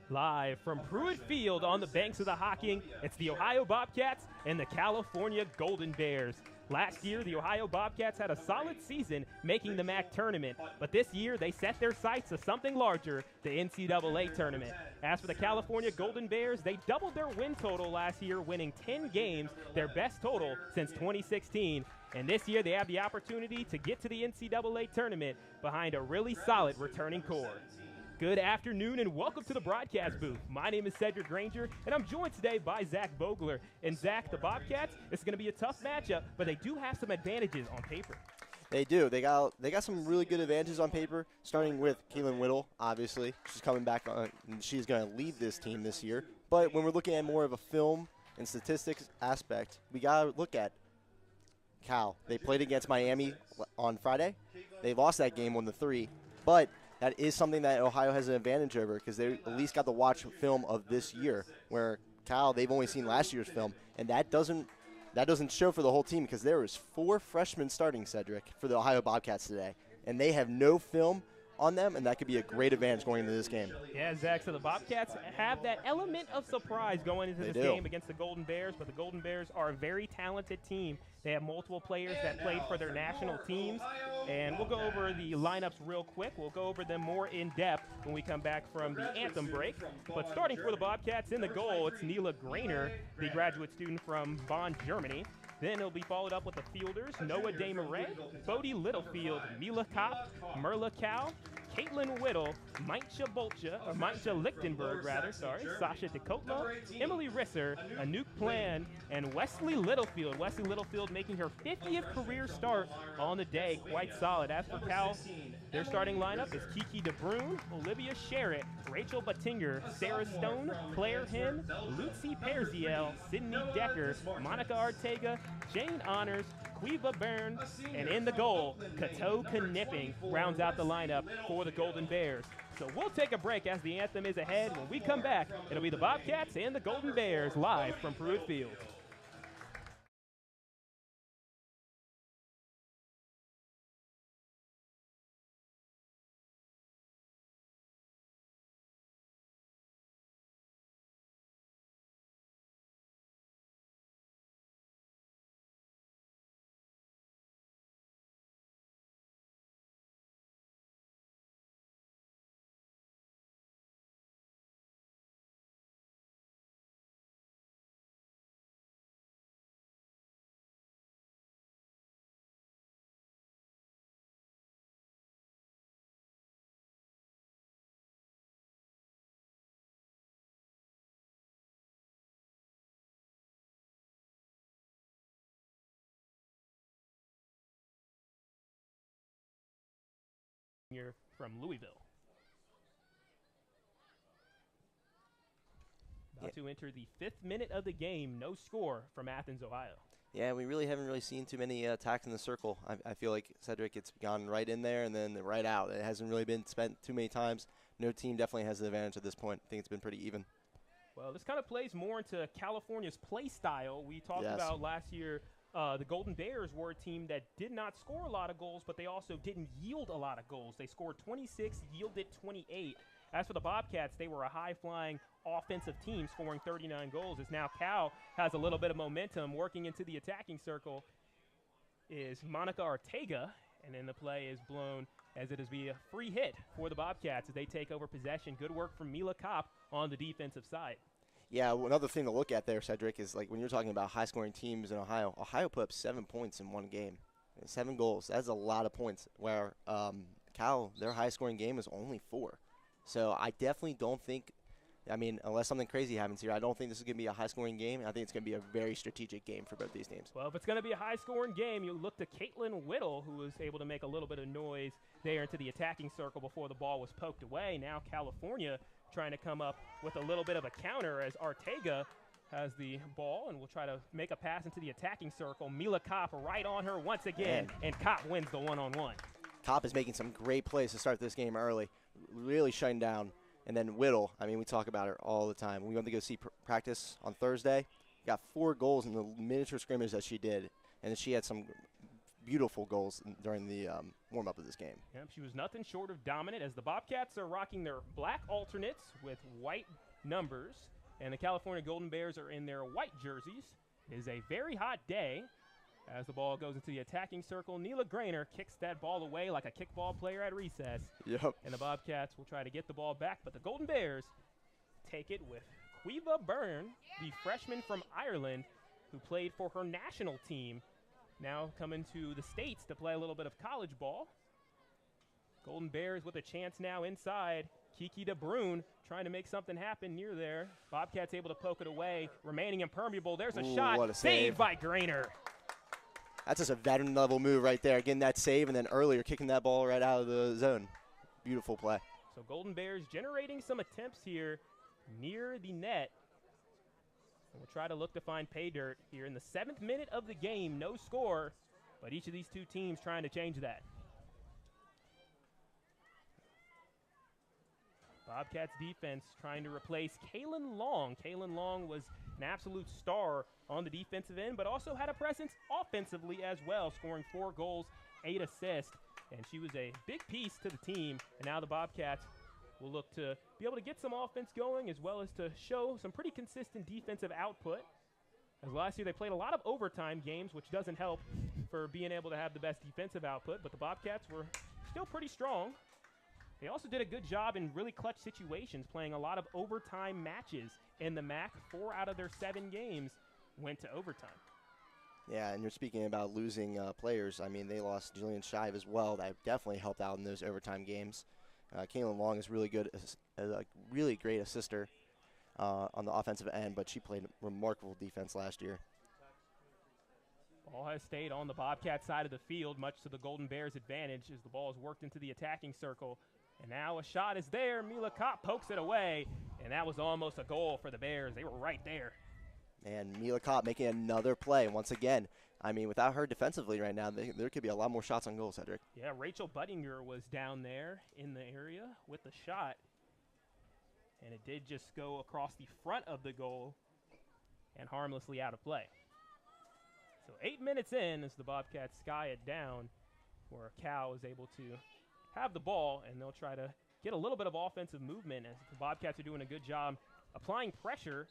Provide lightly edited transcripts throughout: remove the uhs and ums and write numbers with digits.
Live from Pruitt Field on the banks of the Hocking, it's the Ohio Bobcats and the California Golden Bears. Last year, the Ohio Bobcats had a solid season making the MAC tournament, but this year they set their sights to something larger, the NCAA tournament. As for the California Golden Bears, they doubled their win total last year, winning 10 games, their best total since 2016. And this year they have the opportunity to get to the NCAA tournament behind a really solid returning core. Good afternoon and welcome to the broadcast booth. My name is Cedric Granger and I'm joined today by Zach Vogler. And Zach, the Bobcats, it's going to be a tough matchup, but they do have some advantages on paper. They do. They got some really good advantages on paper, starting with Kaylin Whittle, obviously. She's coming back on, and she's going to lead this team this year. But when we're looking at more of a film and statistics aspect, we got to look at Cal. They played against Miami on Friday. They lost that game 1-3, but that is something that Ohio has an advantage over because they at least got to watch film of this year, where Cal, they've only seen last year's film, and that doesn't show for the whole team because there was 4 freshmen starting, Cedric, for the Ohio Bobcats today, and they have no film on them, and that could be a great advantage going into this game. Yeah, Zach, so the Bobcats have that element of surprise going into this game against the Golden Bears, but the Golden Bears are a very talented team. They have multiple players that played for their national teams, and we'll go over the lineups real quick. We'll go over them more in depth when we come back from the anthem break. But starting for the Bobcats in the goal, it's Neela Grainer, the graduate student from Bonn, Germany. Then it'll be followed up with the fielders, Noah Desmarais, Bodie Littlefield, Mila Kopp, Merla Cow, Caitlin Whittle, Maintje Lichtenberg, Sasha Dekotla, Emily Risser, Anouk Plan, and Wesley Littlefield. Wesley Littlefield making her 50th career start on the day. Quite solid. As for Cal, their starting lineup is Kiki DeBrune, Olivia Sherritt, Rachel Battinger, Sarah Stone, Claire Hinn, Lucy Perziel, Sydney Decker, Monica Ortega, Jane Honors, Quiva Byrne, and in the goal, Kato Knipping rounds out the lineup for the Golden Bears. So we'll take a break as the anthem is ahead. When we come back, it'll be the Bobcats and the Golden Bears live from Pruitt Field. From Louisville. About to enter the 5th minute of the game. No score from Athens, Ohio. Yeah, we really haven't seen too many attacks in the circle. I feel like, Cedric, it's gone right in there and then right out. It hasn't really been spent too many times. No team definitely has the advantage at this point. I think it's been pretty even. Well, this kind of plays more into California's play style. We talked about last year the Golden Bears were a team that did not score a lot of goals, but they also didn't yield a lot of goals. They scored 26, yielded 28. As for the Bobcats, they were a high-flying offensive team, scoring 39 goals. As now Cal has a little bit of momentum working into the attacking circle is Monica Ortega, and then the play is blown as it is be a free hit for the Bobcats as they take over possession. Good work from Mila Kopp on the defensive side. Yeah, another thing to look at there, Cedric, is like when you're talking about high-scoring teams in Ohio, Ohio put up 7 points in one game. 7 goals. That's a lot of points, where Cal, their high-scoring game is only 4. So I definitely don't think, unless something crazy happens here, I don't think this is going to be a high-scoring game. I think it's going to be a very strategic game for both these teams. Well, if it's going to be a high-scoring game, you look to Caitlin Whittle, who was able to make a little bit of noise there into the attacking circle before the ball was poked away. Now California trying to come up with a little bit of a counter as Ortega has the ball and will try to make a pass into the attacking circle. Mila Kopp right on her once again, and Kopp wins the one-on-one. Kopp is making some great plays to start this game early, really shutting down. And then Whittle, we talk about her all the time. We went to go see practice on Thursday. Got 4 goals in the miniature scrimmage that she did, and she had some beautiful goals during the warm-up of this game. Yep, she was nothing short of dominant as the Bobcats are rocking their black alternates with white numbers, and the California Golden Bears are in their white jerseys. It is a very hot day as the ball goes into the attacking circle. Neela Grainer kicks that ball away like a kickball player at recess. Yep. And the Bobcats will try to get the ball back, but the Golden Bears take it with Quiva Byrne, the freshman from Ireland who played for her national team, now coming to the States to play a little bit of college ball. Golden Bears with a chance now inside. Kiki DeBruyne trying to make something happen near there. Bobcats able to poke it away, remaining impermeable. There's a shot. What a saved by Grainer. That's just a veteran-level move right there, getting that save, and then earlier kicking that ball right out of the zone. Beautiful play. So Golden Bears generating some attempts here near the net. And we'll try to look to find pay dirt here in the 7th minute of the game. No score, but each of these two teams trying to change that. Bobcats defense trying to replace Kaylin Long. Kaylin Long was an absolute star on the defensive end, but also had a presence offensively as well, scoring 4 goals, 8 assists. And she was a big piece to the team. And now the Bobcats will look to be able to get some offense going as well as to show some pretty consistent defensive output. As last year they played a lot of overtime games, which doesn't help for being able to have the best defensive output, but the Bobcats were still pretty strong. They also did a good job in really clutch situations, playing a lot of overtime matches in the MAC. 4 out of their 7 games went to overtime. Yeah, and you're speaking about losing players. I mean, they lost Jillian Shive as well. That definitely helped out in those overtime games. Kaylin Long is really good, a really great assister on the offensive end, but she played remarkable defense last year. Ball has stayed on the Bobcat side of the field, much to the Golden Bears' advantage as the ball is worked into the attacking circle. And now a shot is there. Mila Kopp pokes it away, and that was almost a goal for the Bears. They were right there. And Mila Kopp making another play once again. I mean, without her defensively right now, there could be a lot more shots on goal, Cedric. Yeah, Rachel Buttinger was down there in the area with the shot, and it did just go across the front of the goal and harmlessly out of play. So 8 minutes in as the Bobcats sky it down, where Cal is able to have the ball, and they'll try to get a little bit of offensive movement as the Bobcats are doing a good job applying pressure,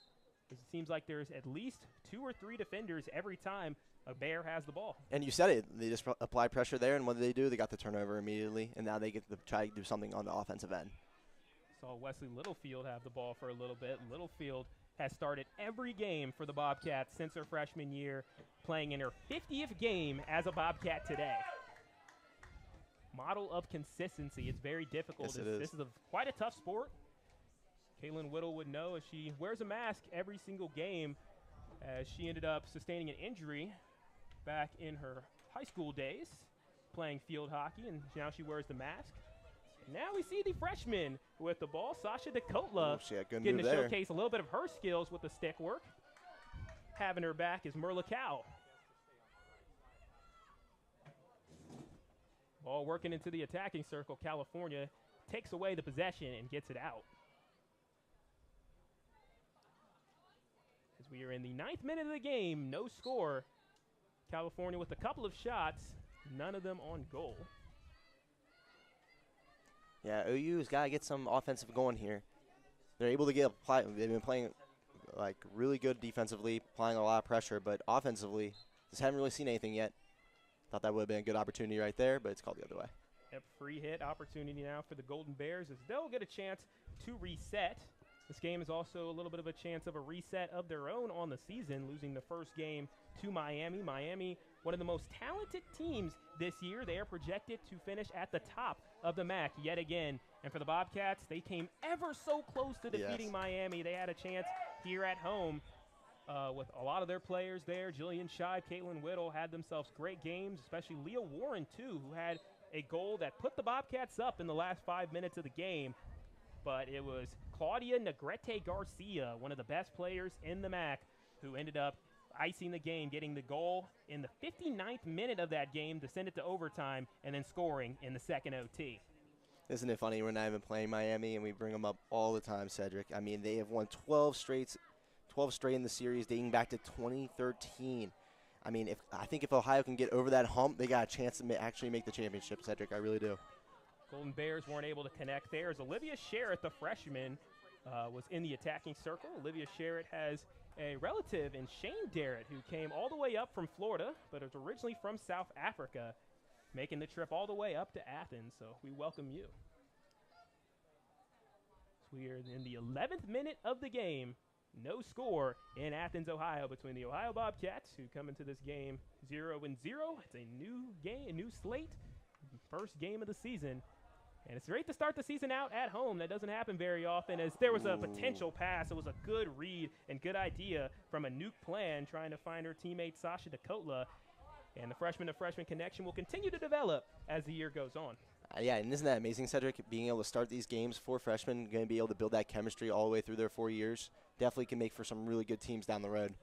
because it seems like there's at least 2 or 3 defenders every time a Bear has the ball. And you said it. They just apply pressure there, and what do? They got the turnover immediately, and now they get to try to do something on the offensive end. Saw Wesley Littlefield have the ball for a little bit. Littlefield has started every game for the Bobcats since her freshman year, playing in her 50th game as a Bobcat today. Model of consistency. It's very difficult. Yes, it is. This is quite a tough sport. Kaylin Whittle would know as she wears a mask every single game, as she ended up sustaining an injury back in her high school days playing field hockey, and now she wears the mask. And now we see the freshman with the ball, Sasha Dakotla, getting to showcase a little bit of her skills with the stick work. Having her back is Merla Cow. Ball working into the attacking circle. California takes away the possession and gets it out. As we are in the 9th minute of the game, no score. California with a couple of shots, none of them on goal. Yeah, OU's got to get some offensive going here. They're able to they've been playing like really good defensively, applying a lot of pressure, but offensively, just haven't really seen anything yet. Thought that would have been a good opportunity right there, but it's called the other way. Yep, free hit opportunity now for the Golden Bears as they'll get a chance to reset. This game is also a little bit of a chance of a reset of their own on the season, losing the first game to Miami. Miami, one of the most talented teams this year. They are projected to finish at the top of the MAC yet again. And for the Bobcats, they came ever so close to defeating Miami. They had a chance here at home with a lot of their players there. Jillian Shive, Caitlin Whittle had themselves great games, especially Leah Warren, too, who had a goal that put the Bobcats up in the last 5 minutes of the game. But it was Claudia Negrete Garcia, one of the best players in the MAC, who ended up icing the game, getting the goal in the 59th minute of that game to send it to overtime, and then scoring in the second OT. Isn't it funny? We're not even playing Miami, and we bring them up all the time, Cedric. I mean, they have won 12 straight in the series dating back to 2013. I mean, I think if Ohio can get over that hump, they got a chance to actually make the championship, Cedric. I really do. Golden Bears weren't able to connect there as Olivia Sherritt, the freshman, was in the attacking circle. Olivia Sherritt has a relative in Shane Darrett, who came all the way up from Florida, but is originally from South Africa, making the trip all the way up to Athens. So we welcome you. So we are in the 11th minute of the game. No score in Athens, Ohio, between the Ohio Bobcats, who come into this game 0-0. It's a new game, a new slate, first game of the season. And it's great to start the season out at home. That doesn't happen very often, as there was a potential pass. It was a good read and good idea from a nuke plan trying to find her teammate Sasha Dakotla. And the freshman-to-freshman connection will continue to develop as the year goes on. Yeah, and isn't that amazing, Cedric? Being able to start these games for freshmen, going to be able to build that chemistry all the way through their 4 years. Definitely can make for some really good teams down the road.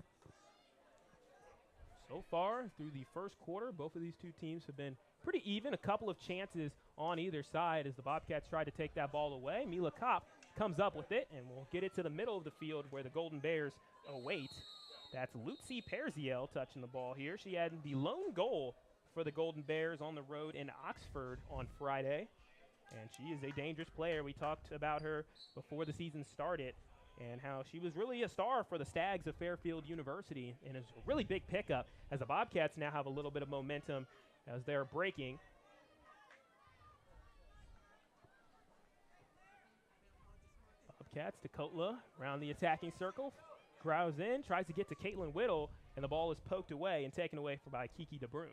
So far, through the first quarter, both of these two teams have been pretty even. A couple of chances on either side as the Bobcats try to take that ball away. Mila Kopp comes up with it, and we'll get it to the middle of the field where the Golden Bears await. That's Lucy Perziel touching the ball here. She had the lone goal for the Golden Bears on the road in Oxford on Friday, and she is a dangerous player. We talked about her before the season started and how she was really a star for the Stags of Fairfield University, and it's a really big pickup as the Bobcats now have a little bit of momentum as they're breaking. Bobcats, Dakotla around the attacking circle, growls in, tries to get to Caitlin Whittle, and the ball is poked away and taken away by Kiki DeBrun.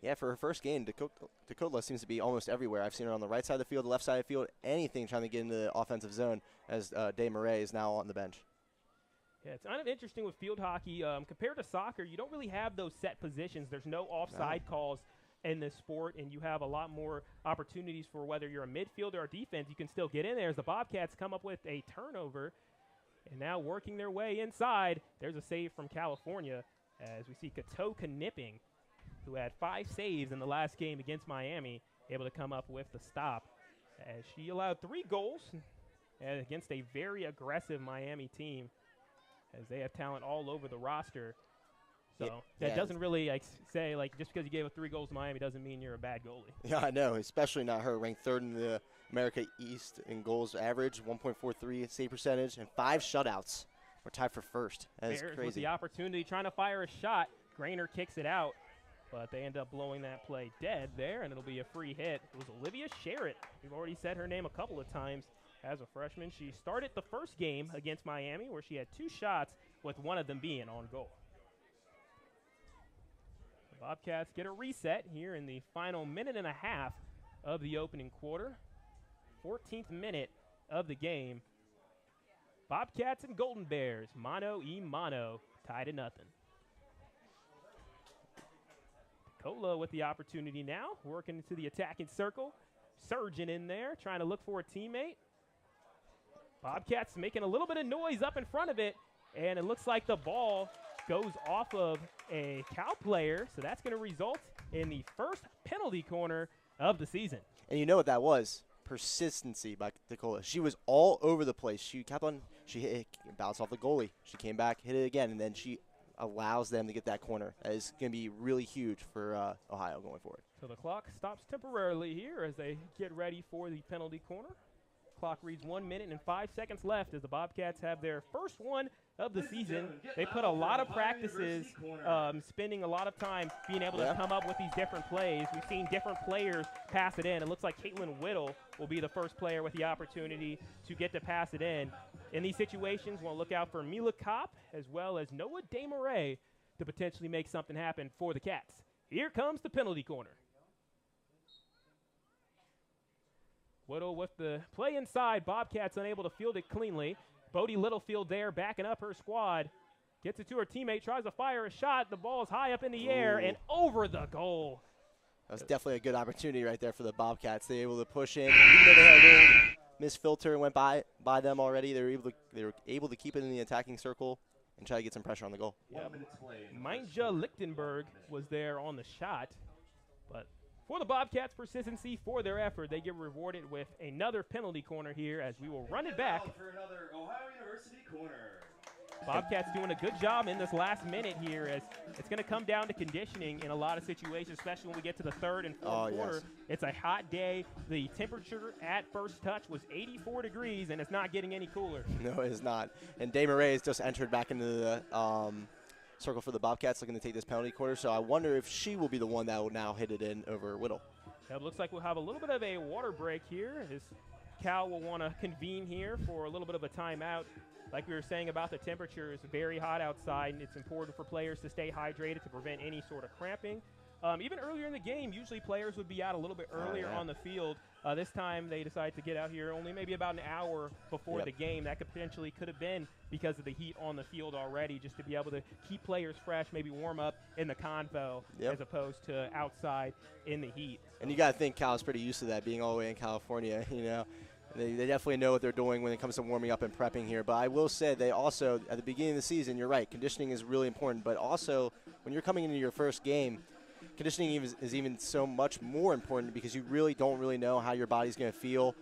Yeah, for her first game, Dakotla seems to be almost everywhere. I've seen her on the right side of the field, the left side of the field, anything trying to get into the offensive zone, as Day Murray is now on the bench. Yeah, it's kind of interesting with field hockey. Compared to soccer, you don't really have those set positions. There's no offside calls in this sport, and you have a lot more opportunities for whether you're a midfielder or defense. You can still get in there as the Bobcats come up with a turnover, and now working their way inside. There's a save from California as we see Katoka Nipping, who had 5 saves in the last game against Miami, able to come up with the stop. As she allowed 3 goals against a very aggressive Miami team, as they have talent all over the roster. So that doesn't really say, just because you gave up 3 goals to Miami doesn't mean you're a bad goalie. Yeah, I know, especially not her, ranked 3rd in the America East in goals average, 1.43 save percentage, and 5 shutouts. We're tied for 1st. That is crazy. With the opportunity, trying to fire a shot. Grainer kicks it out, but they end up blowing that play dead there, and it'll be a free hit. It was Olivia Sherritt. We've already said her name a couple of times as a freshman. She started the first game against Miami, where she had 2 shots, with one of them being on goal. The Bobcats get a reset here in the final minute and a half of the opening quarter. 14th minute of the game. Bobcats and Golden Bears, mano-y-mano, tied at 0. Dakotla with the opportunity now, working into the attacking circle. Surging in there, trying to look for a teammate. Bobcats making a little bit of noise up in front of it, and it looks like the ball goes off of a Cal player, so that's going to result in the first penalty corner of the season. And you know what that was? Persistency by Dakotla. She was all over the place. She kept on, she hit, bounced off the goalie. She came back, hit it again, and then she allows them to get that corner. That is going to be really huge for Ohio going forward. So the clock stops temporarily here as they get ready for the penalty corner. Clock reads 1 minute and 5 seconds left as the Bobcats have their first one of the season. They put a lot of practices, spending a lot of time being able to come up with these different plays. We've seen different players pass it in. It looks like Caitlin Whittle will be the first player with the opportunity to get to pass it in. In these situations, we'll look out for Mila Kopp as well as Noah Desmarais to potentially make something happen for the Cats. Here comes the penalty corner. Whittle with the play inside. Bobcats unable to field it cleanly. Bodie Littlefield there backing up her squad. Gets it to her teammate, tries to fire a shot. The ball is high up in the air and over the goal. That was definitely a good opportunity right there for the Bobcats. They were able to push in. Even though they had a little misfilter and went by them already, they were able to keep it in the attacking circle and try to get some pressure on the goal. Yep. Manja Lichtenberg was there on the shot, but for the Bobcats' persistency, for their effort, they get rewarded with another penalty corner here as we will run it back. For another Ohio University corner. Bobcats doing a good job in this last minute here, as it's going to come down to conditioning in a lot of situations, especially when we get to the third and fourth quarter. Yes. It's a hot day. The temperature at first touch was 84 degrees, and it's not getting any cooler. No, it is not. And Desmarais has just entered back into the circle for the Bobcats, looking to take this penalty quarter. So I wonder if she will be the one that will now hit it in over Whittle. It looks like we'll have a little bit of a water break here, as Cal will want to convene here for a little bit of a timeout. Like we were saying about the temperature, it's very hot outside, and it's important for players to stay hydrated to prevent any sort of cramping. Even earlier in the game, usually players would be out a little bit earlier on the field. This time they decided to get out here only maybe about an hour before the game. That could have been because of the heat on the field already, just to be able to keep players fresh, maybe warm up in the convo as opposed to outside in the heat. And you got to think Cal's pretty used to that, being all the way in California, you know. They definitely know what they're doing when it comes to warming up and prepping here. But I will say they also, at the beginning of the season, you're right, conditioning is really important. But also, when you're coming into your first game, conditioning is even so much more important, because you really don't know how your body's going to feel.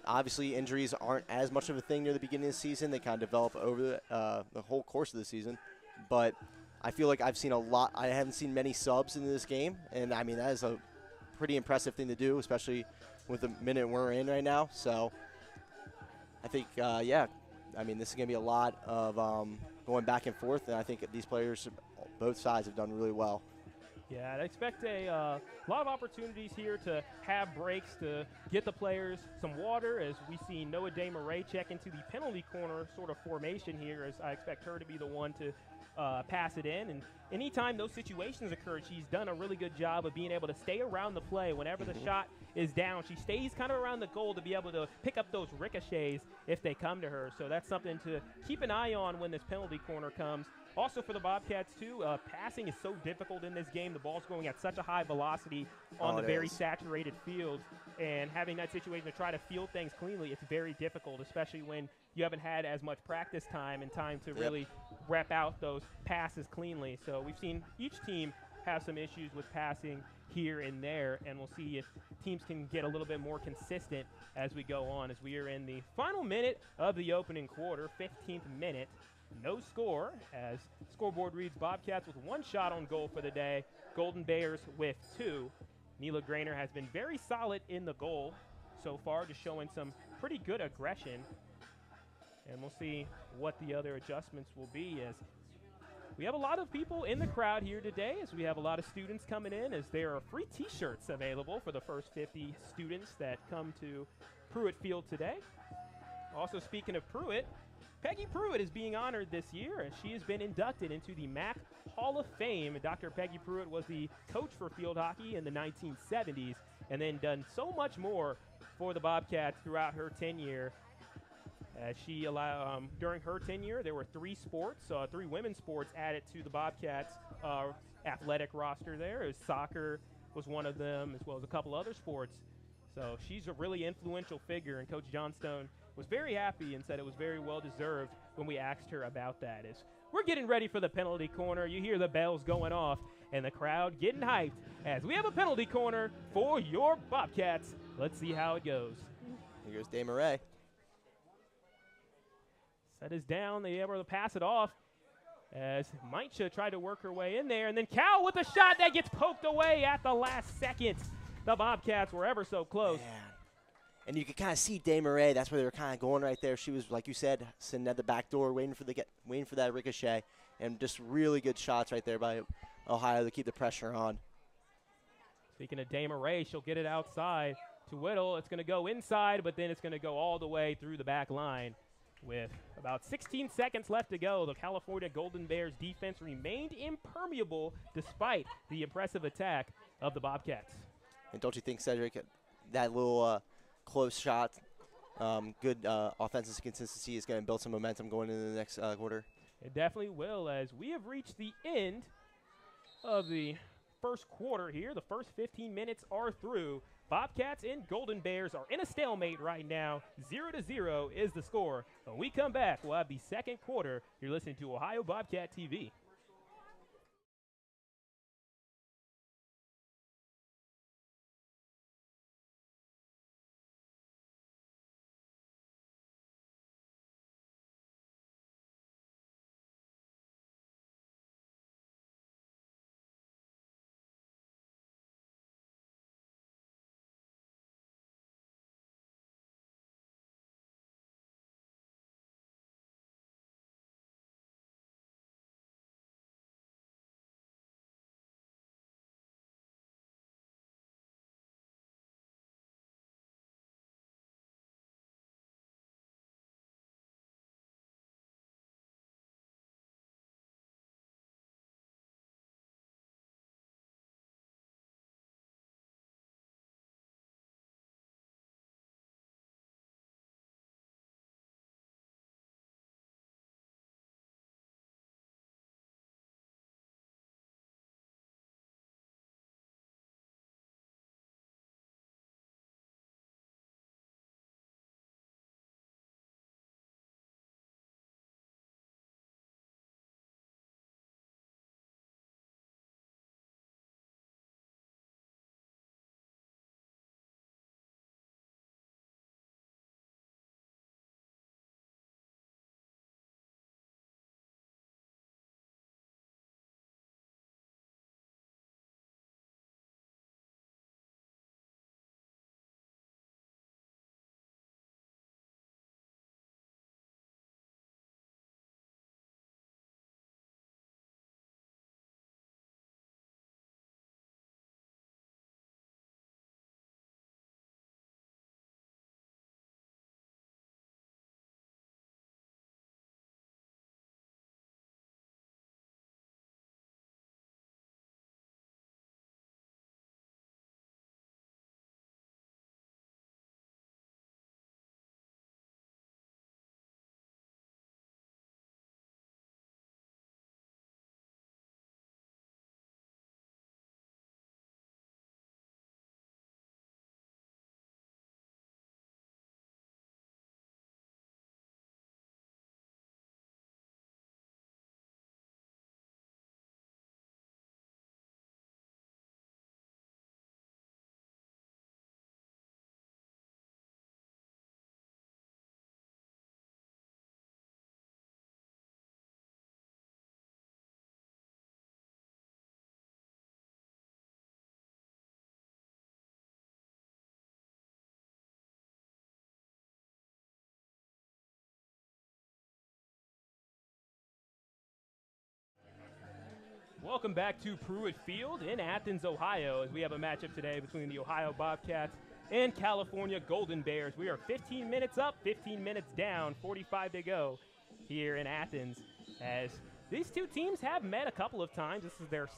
Obviously, injuries aren't as much of a thing near the beginning of the season. They kind of develop over the whole course of the season. But I feel like I've seen a lot. I haven't seen many subs in this game. And, I mean, that is a pretty impressive thing to do, especially with the minute we're in right now. So I think, I mean, this is going to be a lot of going back and forth, and I think these players, both sides, have done really well. Yeah, I expect a lot of opportunities here to have breaks to get the players some water, as we see Noah Desmarais check into the penalty corner sort of formation here, as I expect her to be the one to pass it in. And anytime those situations occur, she's done a really good job of being able to stay around the play. Whenever the shot is down, she stays kind of around the goal to be able to pick up those ricochets if they come to her. So that's something to keep an eye on when this penalty corner comes. Also for the Bobcats, too, passing is so difficult in this game. The ball's going at such a high velocity on the very saturated field, and having that situation to try to field things cleanly, it's very difficult, especially when you haven't had as much practice time and time to really rep out those passes cleanly. So we've seen each team have some issues with passing here and there, and we'll see if teams can get a little bit more consistent as we go on, as we are in the final minute of the opening quarter, 15th minute. No score, as scoreboard reads Bobcats with 1 shot on goal for the day, Golden Bears with 2. Neela Grainer has been very solid in the goal so far, just showing some pretty good aggression. And we'll see what the other adjustments will be, as we have a lot of people in the crowd here today, as we have a lot of students coming in, as there are free T-shirts available for the first 50 students that come to Pruitt Field today. Also, speaking of Pruitt, Peggy Pruitt is being honored this year, as she has been inducted into the MAC Hall of Fame. Dr. Peggy Pruitt was the coach for field hockey in the 1970s, and then done so much more for the Bobcats throughout her tenure. She allowed, during her tenure, there were 3 women's sports added to the Bobcats athletic roster there. As soccer was one of them, as well as a couple other sports. So she's a really influential figure, and Coach Johnstone was very happy and said it was very well deserved when we asked her about that. As we're getting ready for the penalty corner, you hear the bells going off and the crowd getting hyped, as we have a penalty corner for your Bobcats. Let's see how it goes. Here goes Desmarais. Set is down. They able to pass it off, as Maicha tried to work her way in there, and then Cal with a shot that gets poked away at the last second. The Bobcats were ever so close. Man. And you could kind of see Desmarais. That's where they were kind of going right there. She was, like you said, sitting at the back door, waiting for that ricochet, and just really good shots right there by Ohio to keep the pressure on. Speaking of Desmarais, she'll get it outside to Whittle. It's going to go inside, but then it's going to go all the way through the back line. With about 16 seconds left to go, the California Golden Bears defense remained impermeable despite the impressive attack of the Bobcats. And don't you think, Cedric, that little close shot, good offensive consistency is going to build some momentum going into the next quarter? It definitely will, as we have reached the end of the first quarter here. The first 15 minutes are through. Bobcats and Golden Bears are in a stalemate right now. 0-0 is the score. When we come back, we'll have the second quarter. You're listening to Ohio Bobcat TV. Welcome back to Pruitt Field in Athens, Ohio, as we have a matchup today between the Ohio Bobcats and California Golden Bears. We are 15 minutes up, 15 minutes down, 45 to go here in Athens, as these two teams have met a couple of times. This is their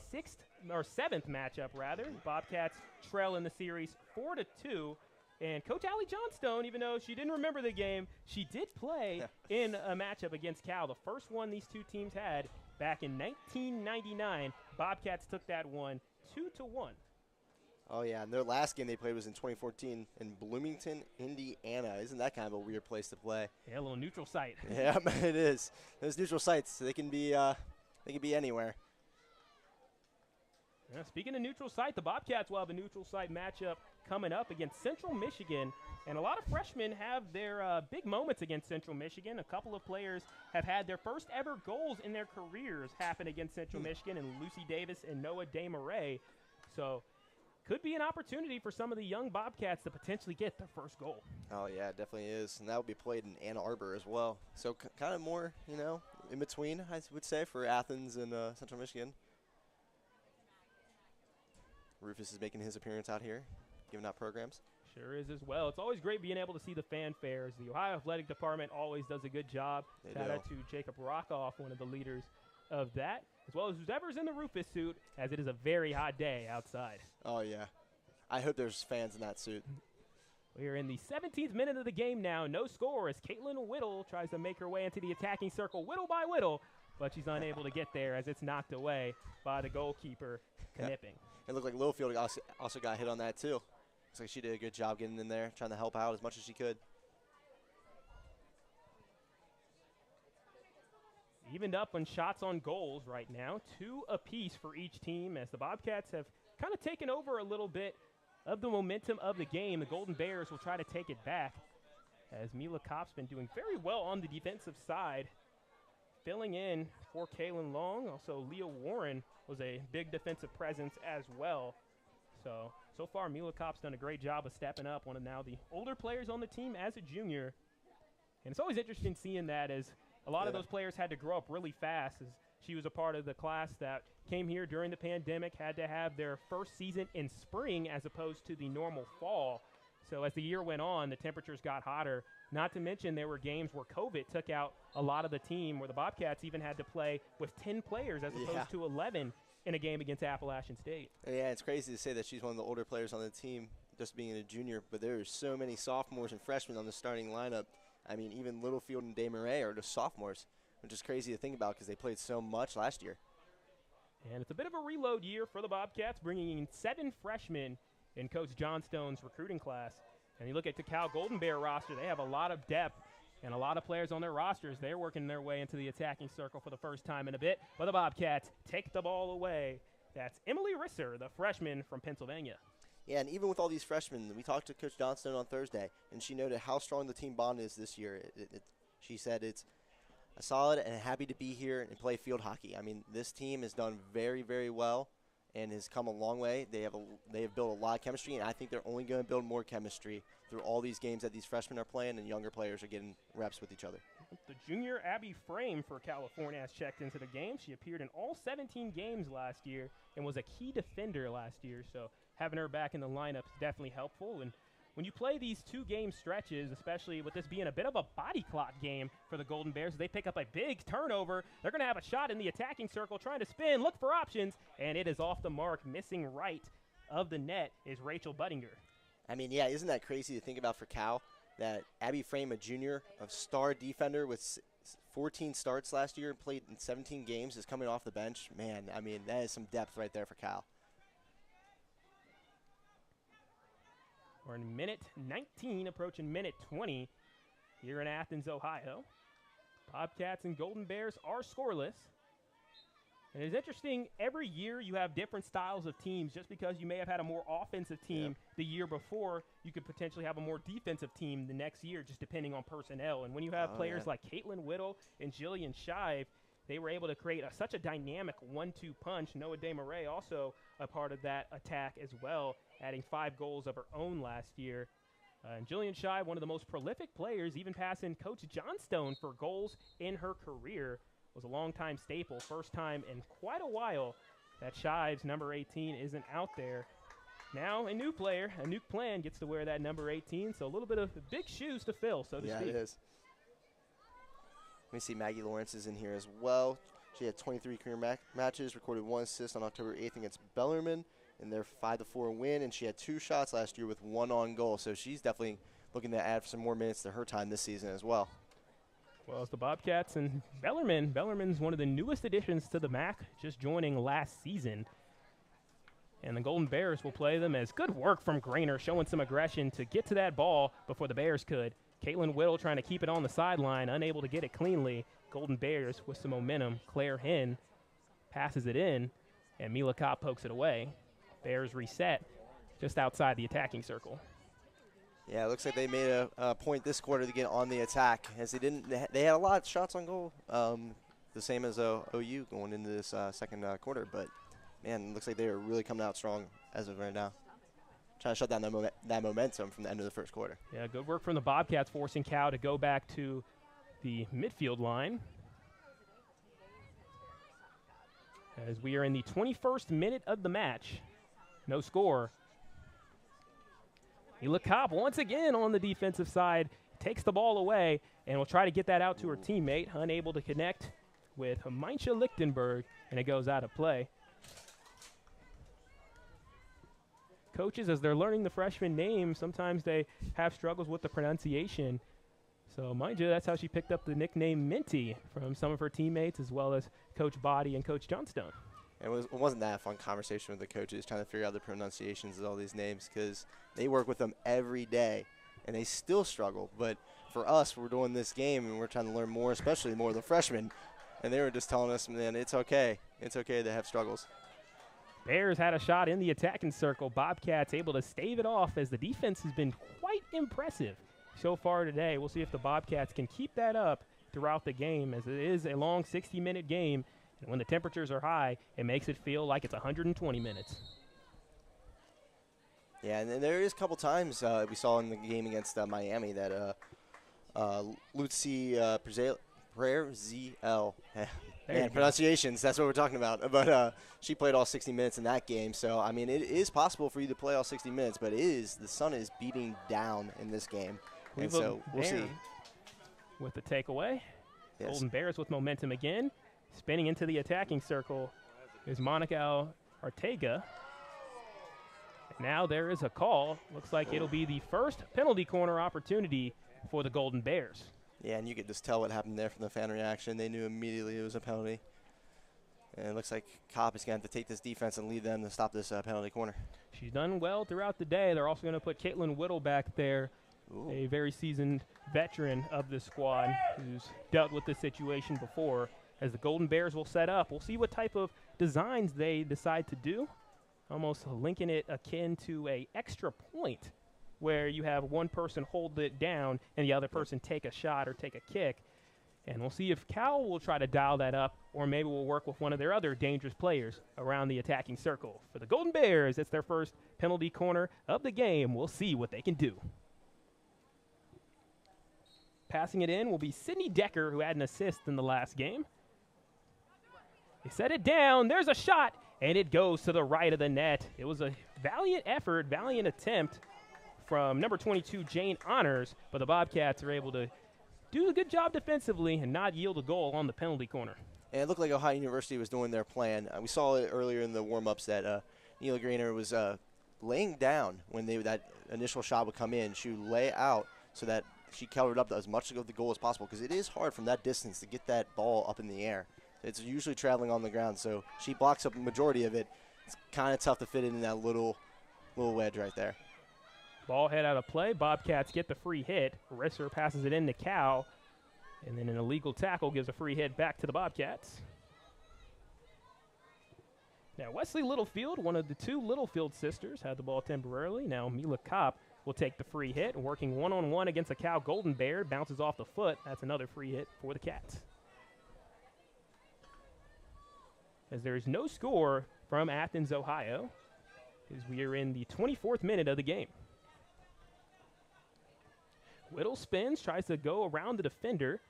seventh matchup, rather. Bobcats trail in the series 4-2. And Coach Allie Johnstone, even though she didn't remember the game, she did play in a matchup against Cal, the first one these two teams had back in 1999. Bobcats took that one 2-1. Oh, yeah, and their last game they played was in 2014 in Bloomington, Indiana. Isn't that kind of a weird place to play? Yeah, a little neutral site. Yeah, it is. Those neutral sites, they can be anywhere. Yeah, speaking of neutral site, the Bobcats will have a neutral site matchup coming up against Central Michigan. And a lot of freshmen have their big moments against Central Michigan. A couple of players have had their first ever goals in their careers happen against Central Michigan, and Lucy Davis and Noah DeMarais. So could be an opportunity for some of the young Bobcats to potentially get their first goal. Oh, yeah, it definitely is. And that will be played in Ann Arbor as well. So kind of more, in between, I would say, for Athens and Central Michigan. Rufus is making his appearance out here, giving out programs. Sure is as well. It's always great being able to see the fanfares. The Ohio Athletic Department always does a good job. Shout out to Jacob Rockoff, one of the leaders of that, as well as whoever's in the Rufus suit, as it is a very hot day outside. Oh, yeah. I hope there's fans in that suit. We are in the 17th minute of the game now. No score as Caitlin Whittle tries to make her way into the attacking circle whittle by whittle, but she's unable to get there as it's knocked away by the goalkeeper, Knipping. It looked like Littlefield also got hit on that, too. Looks like she did a good job getting in there, trying to help out as much as she could. Evened up on shots on goals right now, 2 apiece for each team, as the Bobcats have kind of taken over a little bit of the momentum of the game. The Golden Bears will try to take it back, as Mila Kopp's been doing very well on the defensive side, filling in for Kaylin Long. Also, Leah Warren was a big defensive presence as well. So far, Mila Kopp's done a great job of stepping up, one of now the older players on the team as a junior. And it's always interesting seeing that, as a lot of those players had to grow up really fast, as she was a part of the class that came here during the pandemic, had to have their first season in spring as opposed to the normal fall. So as the year went on, the temperatures got hotter. Not to mention there were games where COVID took out a lot of the team, where the Bobcats even had to play with 10 players as opposed to 11 in a game against Appalachian State. Yeah, it's crazy to say that she's one of the older players on the team, just being a junior, but there are so many sophomores and freshmen on the starting lineup. I mean, even Littlefield and DeMarais are just sophomores, which is crazy to think about because they played so much last year. And it's a bit of a reload year for the Bobcats, bringing in 7 freshmen in Coach Johnstone's recruiting class. And you look at the Cal Golden Bear roster, they have a lot of depth and a lot of players on their rosters. They're working their way into the attacking circle for the first time in a bit. But the Bobcats take the ball away. That's Emily Risser, the freshman from Pennsylvania. Yeah, and even with all these freshmen, we talked to Coach Johnstone on Thursday, and she noted how strong the team bond is this year. She said it's a solid and happy to be here and play field hockey. I mean, this team has done very, very well and has come a long way. They have built a lot of chemistry, and I think they're only going to build more chemistry through all these games that these freshmen are playing and younger players are getting reps with each other. The junior Abby Frame for California has checked into the game. She appeared in all 17 games last year and was a key defender last year, so having her back in the lineup is definitely helpful. And when you play these 2-game stretches, especially with this being a bit of a body clock game for the Golden Bears, they pick up a big turnover. They're going to have a shot in the attacking circle, trying to spin, look for options, and it is off the mark. Missing right of the net is Rachel Buttinger. I mean, yeah, isn't that crazy to think about for Cal, that Abby Frame, a junior, a star defender with 14 starts last year and played in 17 games, is coming off the bench? Man, I mean, that is some depth right there for Cal. We're in minute 19, approaching minute 20 here in Athens, Ohio. Bobcats and Golden Bears are scoreless. And it's interesting, every year you have different styles of teams. Just because you may have had a more offensive team the year before, you could potentially have a more defensive team the next year, just depending on personnel. And when you have players like Caitlin Whittle and Jillian Shive, they were able to create such a dynamic 1-2 punch. Noah DeMarais also a part of that attack as well, adding 5 goals of her own last year. And Jillian Shive, one of the most prolific players, even passing Coach Johnstone for goals in her career, was a longtime staple, first time in quite a while that Shives number 18 isn't out there. Now a new player, a new plan gets to wear that number 18, so a little bit of big shoes to fill, so to speak. Yeah, it is. Let me see, Maggie Lawrence is in here as well. She had 23 career matches, recorded 1 assist on October 8th against Bellarmine in their 5-4 win, and she had 2 shots last year with 1 on goal, so she's definitely looking to add some more minutes to her time this season as well. Well, as the Bobcats and Bellarmine's one of the newest additions to the MAC, just joining last season. And the Golden Bears will play them as good work from Grainer, showing some aggression to get to that ball before the Bears could. Caitlin Whittle trying to keep it on the sideline, unable to get it cleanly. Golden Bears with some momentum. Claire Hinn passes it in, and Mila Kopp pokes it away. Bears reset just outside the attacking circle. Yeah, it looks like they made a point this quarter to get on the attack, as they had a lot of shots on goal, the same as OU going into this second quarter, but man, it looks like they are really coming out strong as of right now. Trying to shut down that momentum from the end of the first quarter. Yeah, good work from the Bobcats, forcing Cal to go back to the midfield line. As we are in the 21st minute of the match. No score. Mila Kopp once again on the defensive side, takes the ball away, and will try to get that out to her teammate, unable to connect with Mainsha Lichtenberg, and it goes out of play. Coaches, as they're learning the freshman name, sometimes they have struggles with the pronunciation. So, mind you, that's how she picked up the nickname Minty from some of her teammates, as well as Coach Body and Coach Johnstone. It wasn't that a fun conversation with the coaches, trying to figure out the pronunciations of all these names, because they work with them every day, and they still struggle. But for us, we're doing this game, and we're trying to learn more, especially more of the freshmen, and they were just telling us, man, it's okay. It's okay to have struggles. Bears had a shot in the attacking circle. Bobcats able to stave it off, as the defense has been quite impressive so far today. We'll see if the Bobcats can keep that up throughout the game, as it is a long 60-minute game. And when the temperatures are high, it makes it feel like it's 120 minutes. Yeah, and then there is a couple times we saw in the game against Miami that Lucy Prayer-ZL. Man, pronunciations, that's what we're talking about. But she played all 60 minutes in that game. So, I mean, it is possible for you to play all 60 minutes, but the sun is beating down in this game. And so we'll see. With the takeaway. Yes. Golden Bears with momentum again. Spinning into the attacking circle is Monica Ortega. Now there is a call. Looks like it'll be the first penalty corner opportunity for the Golden Bears. Yeah, and you could just tell what happened there from the fan reaction. They knew immediately it was a penalty. And it looks like Kopp is going to have to take this defense and lead them to stop this penalty corner. She's done well throughout the day. They're also going to put Caitlin Whittle back there, a very seasoned veteran of the squad who's dealt with this situation before. As the Golden Bears will set up, we'll see what type of designs they decide to do. Almost linking it akin to a extra point, where you have one person hold it down and the other person take a shot or take a kick. And we'll see if Cal will try to dial that up, or maybe we'll work with one of their other dangerous players around the attacking circle. For the Golden Bears, it's their first penalty corner of the game. We'll see what they can do. Passing it in will be Sydney Decker, who had an assist in the last game. They set it down. There's a shot, and it goes to the right of the net. It was a valiant effort, valiant attempt from number 22, Jane Honors, but the Bobcats are able to do a good job defensively and not yield a goal on the penalty corner. And it looked like Ohio University was doing their plan. We saw it earlier in the warm-ups that Neela Grainer was laying down when that initial shot would come in. She would lay out so that she covered up as much of the goal as possible, because it is hard from that distance to get that ball up in the air. It's usually traveling on the ground, so she blocks up the majority of it. It's kind of tough to fit it in that little wedge right there. Ball head out of play. Bobcats get the free hit. Risser passes it in to Cal, and then an illegal tackle gives a free hit back to the Bobcats. Now Wesley Littlefield, one of the two Littlefield sisters, had the ball temporarily. Now Mila Kopp will take the free hit, and working one-on-one against a Cal Golden Bear, bounces off the foot. That's another free hit for the Cats. As there is no score from Athens, Ohio, as we are in the 24th minute of the game. Whittle spins, tries to go around the defender.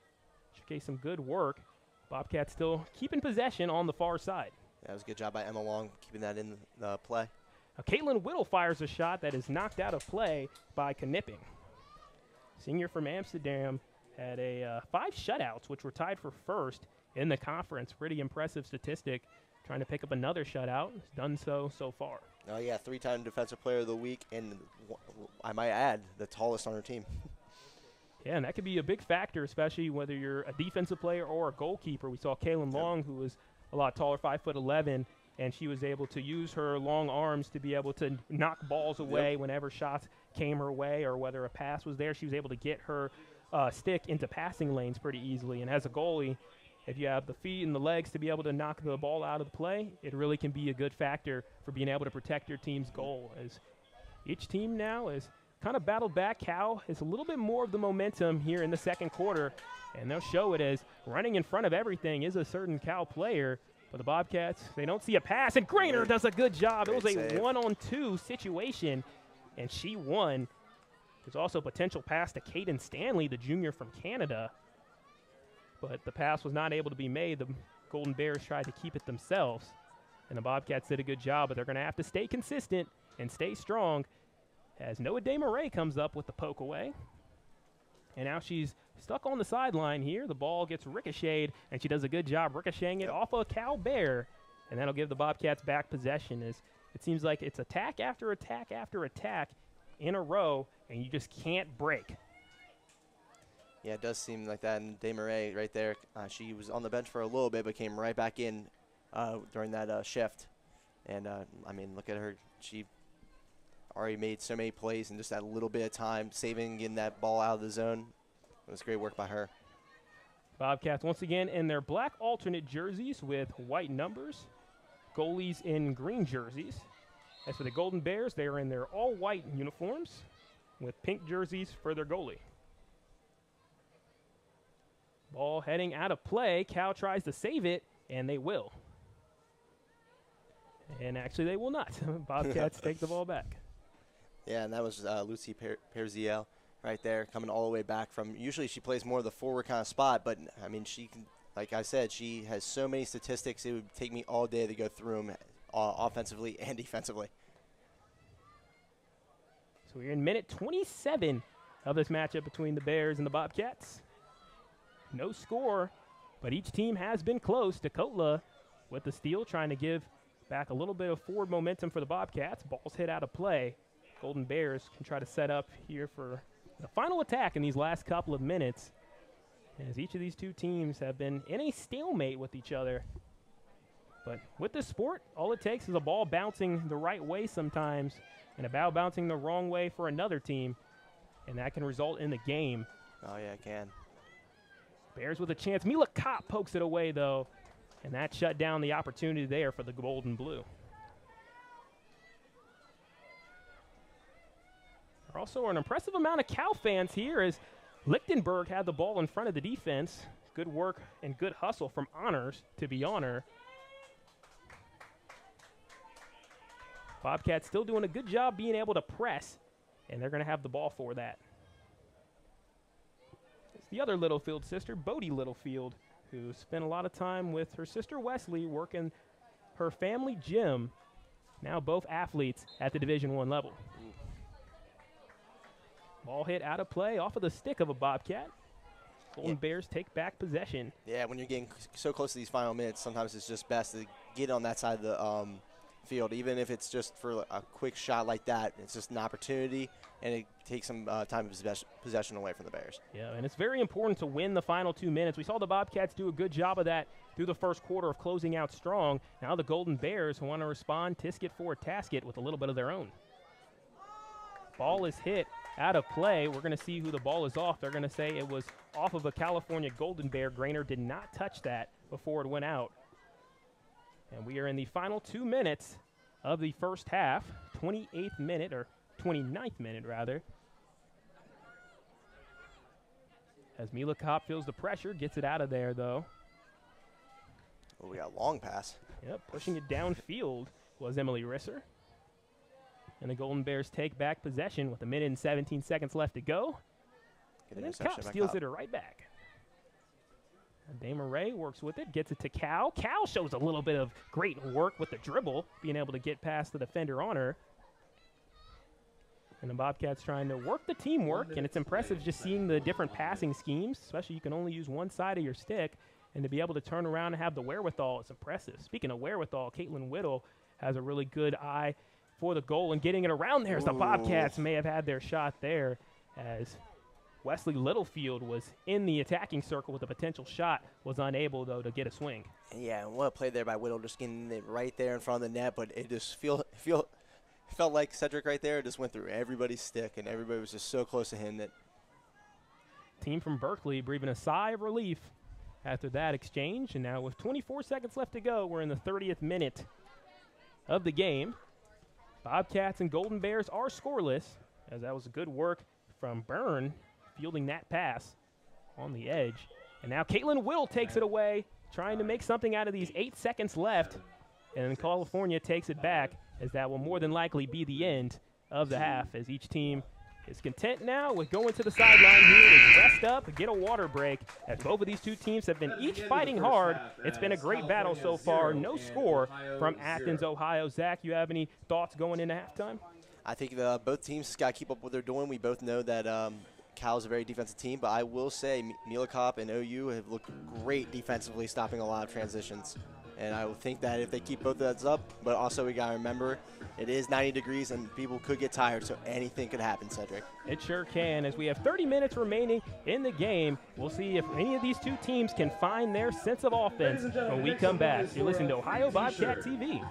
Showcase some good work. Bobcats still keeping possession on the far side. That was a good job by Emma Long keeping that in the play. Now, Caitlin Whittle fires a shot that is knocked out of play by Knipping. Senior from Amsterdam had 5 shutouts, which were tied for first in the conference. Pretty impressive statistic. Trying to pick up another shutout. Has done so far. Oh, yeah, 3-time Defensive Player of the Week, and I might add, the tallest on her team. Yeah, and that could be a big factor, especially whether you're a defensive player or a goalkeeper. We saw Kaylin Long, who was a lot taller, 5'11", and she was able to use her long arms to be able to knock balls away whenever shots came her way, or whether a pass was there. She was able to get her stick into passing lanes pretty easily. And as a goalie, if you have the feet and the legs to be able to knock the ball out of the play, it really can be a good factor for being able to protect your team's goal. As each team now is kind of battled back. Cal has a little bit more of the momentum here in the second quarter, and they'll show it as running in front of everything is a certain Cal player. But the Bobcats, they don't see a pass, and Grainer does a good job. It was a 1-on-2 situation, and she won. There's also a potential pass to Caden Stanley, the junior from Canada. But the pass was not able to be made. The Golden Bears tried to keep it themselves, and the Bobcats did a good job, but they're going to have to stay consistent and stay strong as Noah DeMarais comes up with the poke away. And now she's stuck on the sideline here. The ball gets ricocheted, and she does a good job ricocheting it off a Cal Bear, and that'll give the Bobcats back possession. As it seems like it's attack after attack after attack in a row, and you just can't break. Yeah, it does seem like that. And DeMarais right there, she was on the bench for a little bit, but came right back in during that shift. And, I mean, look at her. She already made so many plays in just that little bit of time, saving, getting that ball out of the zone. It was great work by her. Bobcats once again in their black alternate jerseys with white numbers. Goalies in green jerseys. As for the Golden Bears, they are in their all-white uniforms with pink jerseys for their goalie. Ball heading out of play. Cal tries to save it, and they will. And actually, they will not. Bobcats take the ball back. Yeah, and that was Lucy Perziel right there, coming all the way back from, usually she plays more of the forward kind of spot, but, I mean, she can, like I said, she has so many statistics, it would take me all day to go through them offensively and defensively. So we're in minute 27 of this matchup between the Bears and the Bobcats. No score, but each team has been close. Dakota with the steal, trying to give back a little bit of forward momentum for the Bobcats. Ball's hit out of play. Golden Bears can try to set up here for the final attack in these last couple of minutes, as each of these two teams have been in a stalemate with each other. But with this sport, all it takes is a ball bouncing the right way sometimes and a ball bouncing the wrong way for another team, and that can result in the game. Oh, yeah, it can. Bears with a chance. Mila Kopp pokes it away, though, and that shut down the opportunity there for the Gold and Blue. There also are an impressive amount of Cal fans here as Lichtenberg had the ball in front of the defense. Good work and good hustle from Honors to be honor. Bobcats still doing a good job being able to press, and they're going to have the ball for that. It's the other Littlefield sister, Bodie Littlefield, who spent a lot of time with her sister Wesley working her family gym. Now both athletes at the Division I level. Ball hit out of play off of the stick of a Bobcat. Golden Bears take back possession. Yeah, when you're getting so close to these final minutes, sometimes it's just best to get on that side of the field, even if it's just for a quick shot like that. It's just an opportunity, and it takes some time of possession away from the Bears. Yeah, and it's very important to win the final 2 minutes. We saw the Bobcats do a good job of that through the first quarter of closing out strong. Now the Golden Bears want to respond tisket for tasket with a little bit of their own. Ball is hit out of play. We're going to see who the ball is off. They're going to say it was off of a California Golden Bear. Grainer did not touch that before it went out. And we are in the final 2 minutes of the first half, 28th minute, or 29th minute, rather. As Mila Kopp feels the pressure, gets it out of there, though. Oh, we got a long pass. Yep, pushing it downfield was Emily Risser. And the Golden Bears take back possession with 1 minute and 17 seconds left to go. And then Kopp steals it right back. Desmarais works with it, gets it to Cal. Cal shows a little bit of great work with the dribble, being able to get past the defender on her. And the Bobcats trying to work the teamwork, and it's impressive just seeing the different passing schemes, especially you can only use one side of your stick, and to be able to turn around and have the wherewithal is impressive. Speaking of wherewithal, Caitlin Whittle has a really good eye for the goal and getting it around there as the Bobcats may have had their shot there as Wesley Littlefield was in the attacking circle with a potential shot, was unable, though, to get a swing. Yeah, and what a play there by Whittle, just getting it right there in front of the net, but it just felt like Cedric right there just went through everybody's stick, and everybody was just so close to him that. Team from Berkeley breathing a sigh of relief after that exchange, and now with 24 seconds left to go, we're in the 30th minute of the game. Bobcats and Golden Bears are scoreless, as that was good work from Byrne fielding that pass on the edge. And now Caitlin Whittle takes it away, trying to make something out of these 8 seconds left, and then California takes it back, as that will more than likely be the end of the half, as each team is content now with going to the sideline here to rest up and get a water break, as both of these two teams have been each fighting hard. It's been a great battle so far. No score from Athens, Ohio. Zach, you have any thoughts going into halftime? I think both teams just got to keep up what they're doing. We both know that Cal is a very defensive team, but I will say Mielikop and OU have looked great defensively, stopping a lot of transitions. And I would think that if they keep both of those up, but also we got to remember it is 90 degrees and people could get tired, so anything could happen, Cedric. It sure can. As we have 30 minutes remaining in the game, we'll see if any of these two teams can find their sense of offense when we come back. You're listening to Ohio Bobcat TV.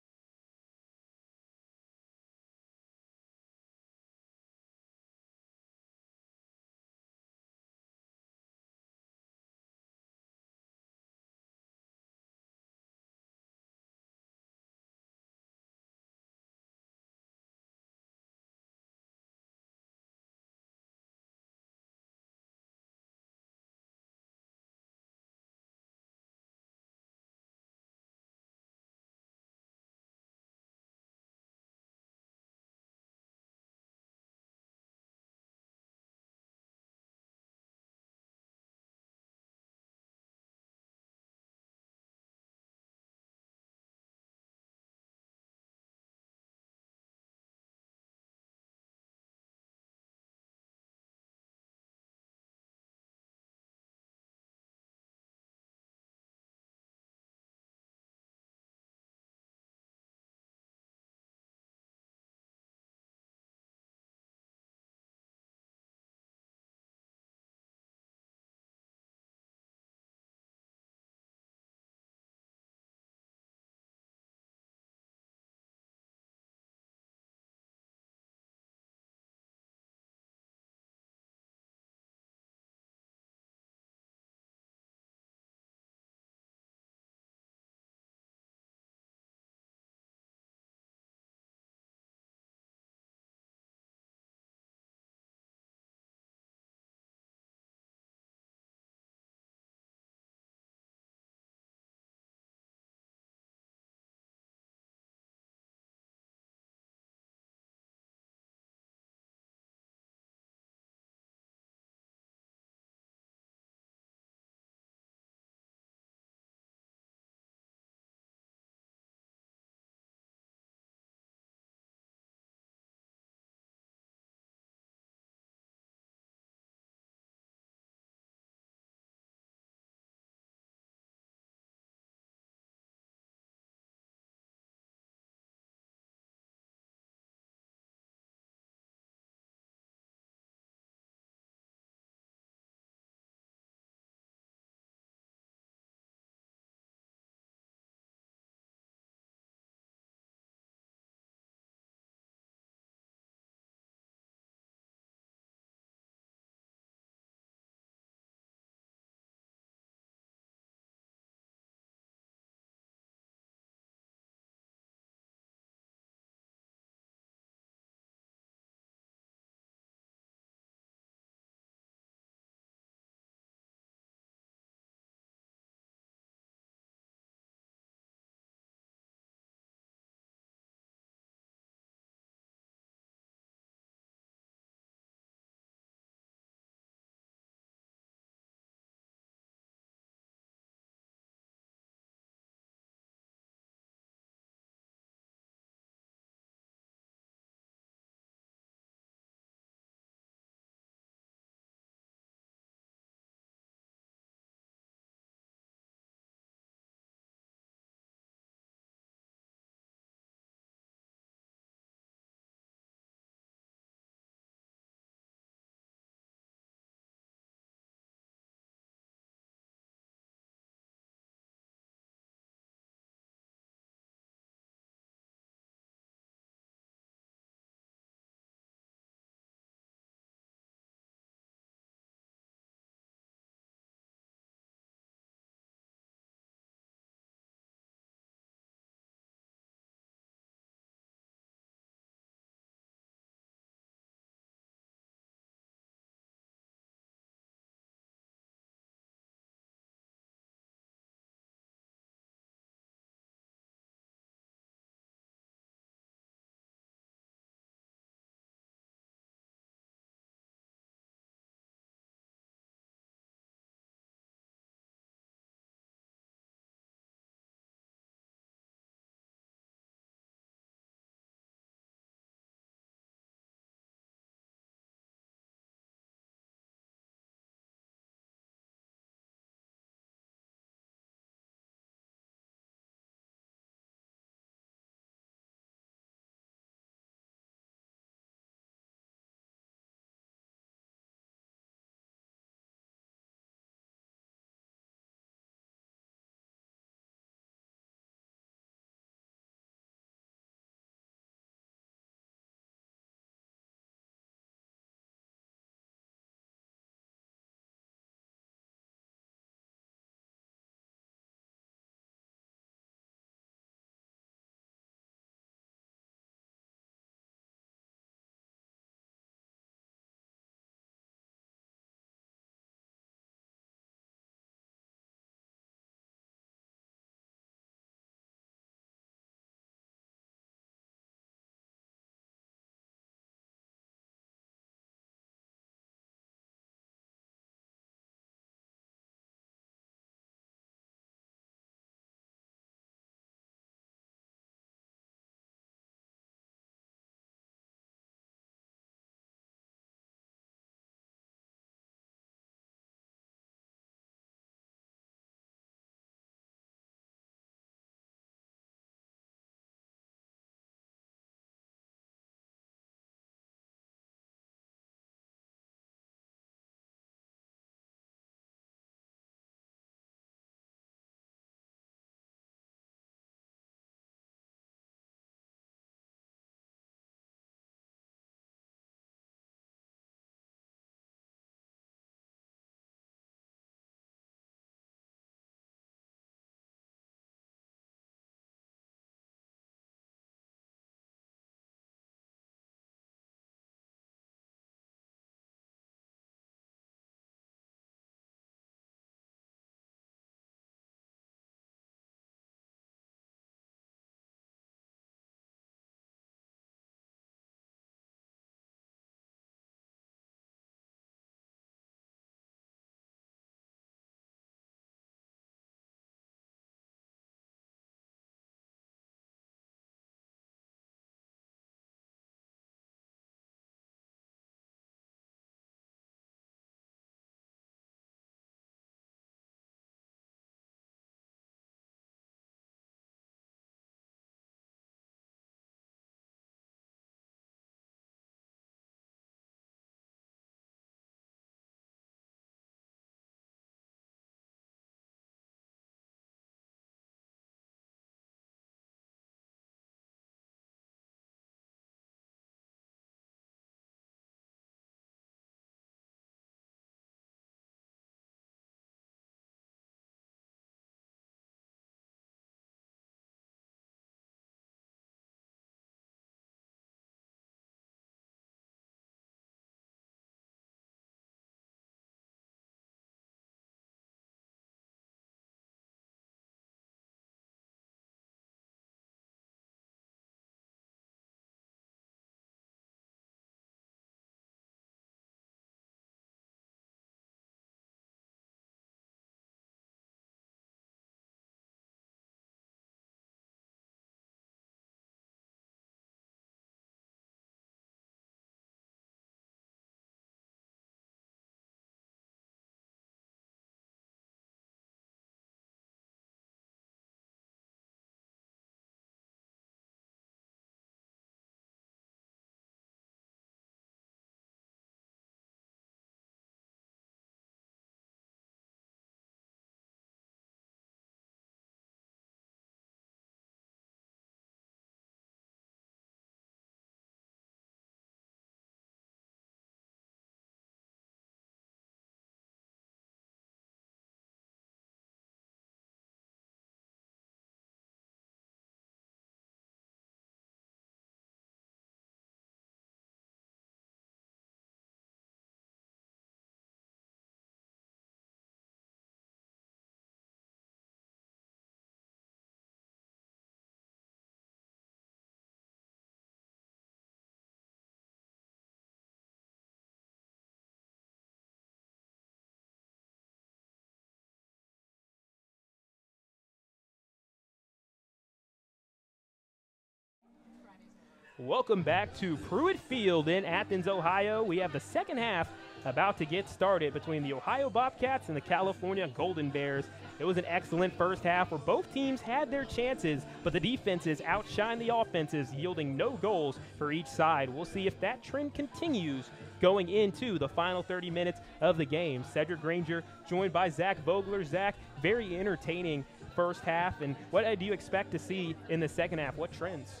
Welcome back to Pruitt Field in Athens, Ohio. We have the second half about to get started between the Ohio Bobcats and the California Golden Bears. It was an excellent first half where both teams had their chances, but the defenses outshined the offenses, yielding no goals for each side. We'll see if that trend continues going into the final 30 minutes of the game. Cedric Granger joined by Zach Vogler. Zach, very entertaining first half, and what do you expect to see in the second half? What trends?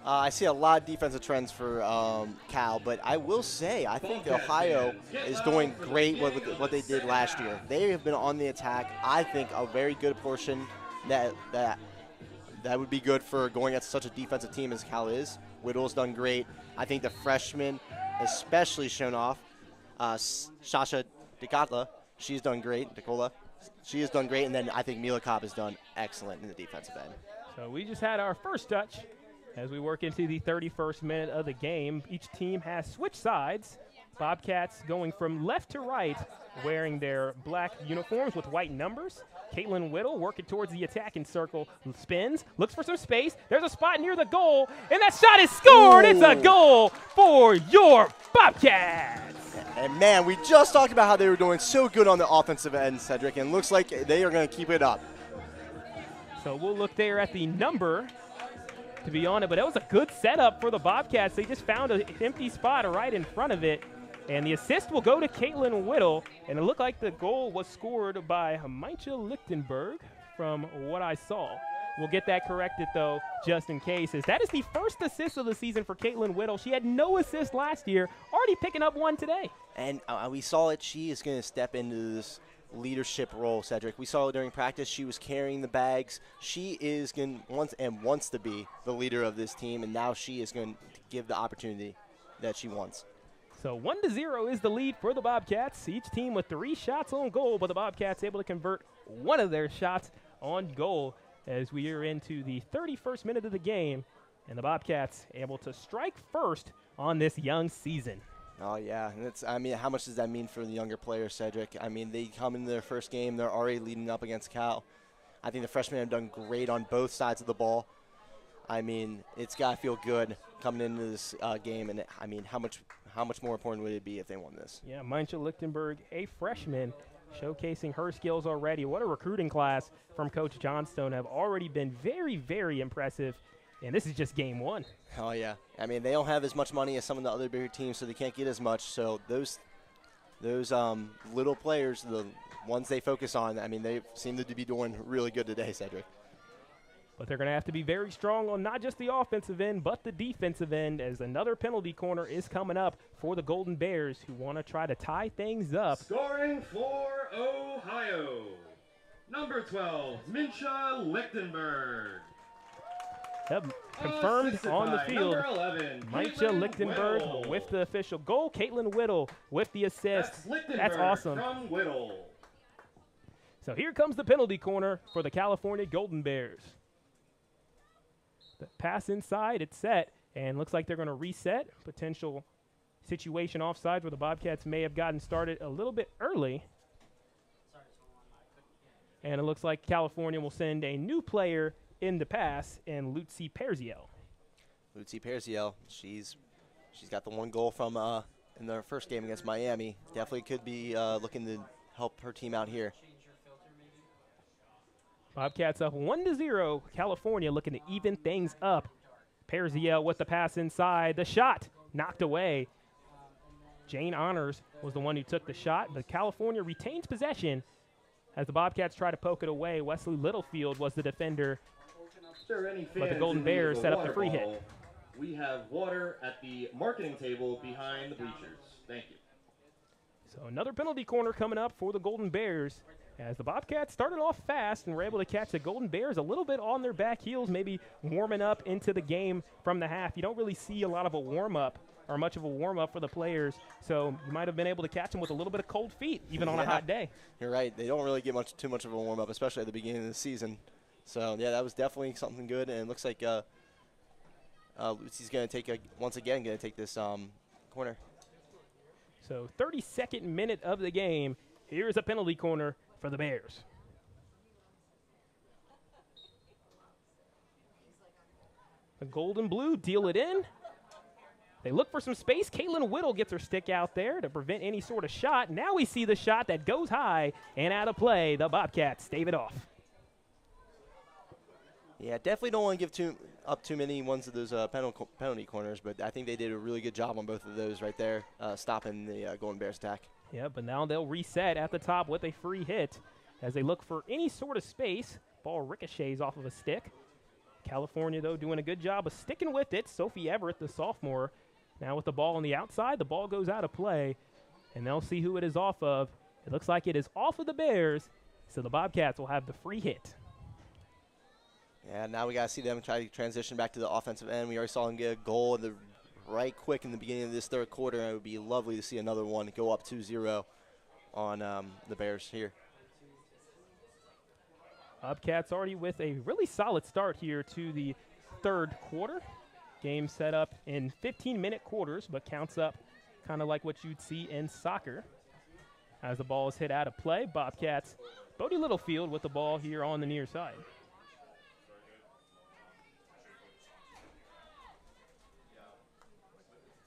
I see a lot of defensive trends for Cal, but I will say I think Ohio is doing great with what they did last year. They have been on the attack. I think a very good portion that would be good for going against such a defensive team as Cal is. Whittle's done great. I think the freshmen especially shown off. Sasha Decola, she's done great. Decola, she has done great, and then I think Mila Cobb has done excellent in the defensive end. So we just had our first touch. As we work into the 31st minute of the game, each team has switched sides. Bobcats going from left to right, wearing their black uniforms with white numbers. Caitlin Whittle working towards the attacking circle, spins, looks for some space. There's a spot near the goal, and that shot is scored. Ooh. It's a goal for your Bobcats. And, man, we just talked about how they were doing so good on the offensive end, Cedric, and looks like they are going to keep it up. So we'll look there at the number to be on it, but that was a good setup for the Bobcats. They just found an empty spot right in front of it, and the assist will go to Caitlin Whittle, and it looked like the goal was scored by Meincha Lichtenberg from what I saw. We'll get that corrected, though, just in case. That is the first assist of the season for Caitlin Whittle. She had no assist last year, already picking up one today. And we saw it. She is going to step into this leadership role, Cedric. We saw it during practice. She was carrying the bags. She is wants to be the leader of this team, and now she is going to give the opportunity that she wants. So 1-0 is the lead for the Bobcats. Each team with 3 shots on goal, but the Bobcats able to convert one of their shots on goal as we are into the 31st minute of the game, and the Bobcats able to strike first on this young season. Oh, yeah. And how much does that mean for the younger players, Cedric? I mean, they come into their first game. They're already leading up against Cal. I think the freshmen have done great on both sides of the ball. I mean, it's got to feel good coming into this game. And, I mean, how much more important would it be if they won this? Yeah, Meincha Lichtenberg, a freshman, showcasing her skills already. What a recruiting class from Coach Johnstone have already been very, very impressive. And this is just game one. Oh, yeah. I mean, they don't have as much money as some of the other bigger teams, so they can't get as much. So those little players, the ones they focus on, I mean, they seem to be doing really good today, Cedric. But they're going to have to be very strong on not just the offensive end, but the defensive end, as another penalty corner is coming up for the Golden Bears, who want to try to tie things up. Scoring for Ohio, number 12, Meincha Lichtenberg. Yep, confirmed on the field. Meincha Lichtenberg with the official goal. Caitlin Whittle with the assist. That's awesome. From Whittle. So here comes the penalty corner for the California Golden Bears. The pass inside, it's set, and looks like they're going to reset. Potential situation offside where the Bobcats may have gotten started a little bit early. And it looks like California will send a new player in the pass, and Lucy Perziel. Lucy Perziel, she's got the one goal from in their first game against Miami. Definitely could be looking to help her team out here. Bobcats up 1-0. California looking to even things up. Perziel with the pass inside. The shot knocked away. Jane Honors was the one who took the shot, but California retains possession as the Bobcats try to poke it away. Wesley Littlefield was the defender. But the Golden Bears set up the free hit. We have water at the marketing table behind the bleachers. Thank you. So another penalty corner coming up for the Golden Bears as the Bobcats started off fast and were able to catch the Golden Bears a little bit on their back heels, maybe warming up into the game from the half. You don't really see a lot of a warm-up or much of a warm-up for the players, so you might have been able to catch them with a little bit of cold feet, even on a hot day. You're right. They don't really get too much of a warm-up, especially at the beginning of the season. So, yeah, that was definitely something good, and it looks like Lucy's going to once again going to take this corner. So 32nd minute of the game. Here's a penalty corner for the Bears. The Gold and Blue deal it in. They look for some space. Caitlin Whittle gets her stick out there to prevent any sort of shot. Now we see the shot that goes high and out of play. The Bobcats stave it off. Yeah, definitely don't want to give up too many ones of those penalty corners, but I think they did a really good job on both of those right there, stopping the Golden Bears attack. Yeah, but now they'll reset at the top with a free hit as they look for any sort of space. Ball ricochets off of a stick. California, though, doing a good job of sticking with it. Sophie Everett, the sophomore, now with the ball on the outside. The ball goes out of play, and they'll see who it is off of. It looks like it is off of the Bears, so the Bobcats will have the free hit. Yeah, now we got to see them try to transition back to the offensive end. We already saw them get a goal right quick in the beginning of this third quarter, and it would be lovely to see another one go up 2-0 on the Bears here. Bobcats already with a really solid start here to the third quarter. Game set up in 15-minute quarters, but counts up kind of like what you'd see in soccer. As the ball is hit out of play, Bobcats, Bodie Littlefield with the ball here on the near side.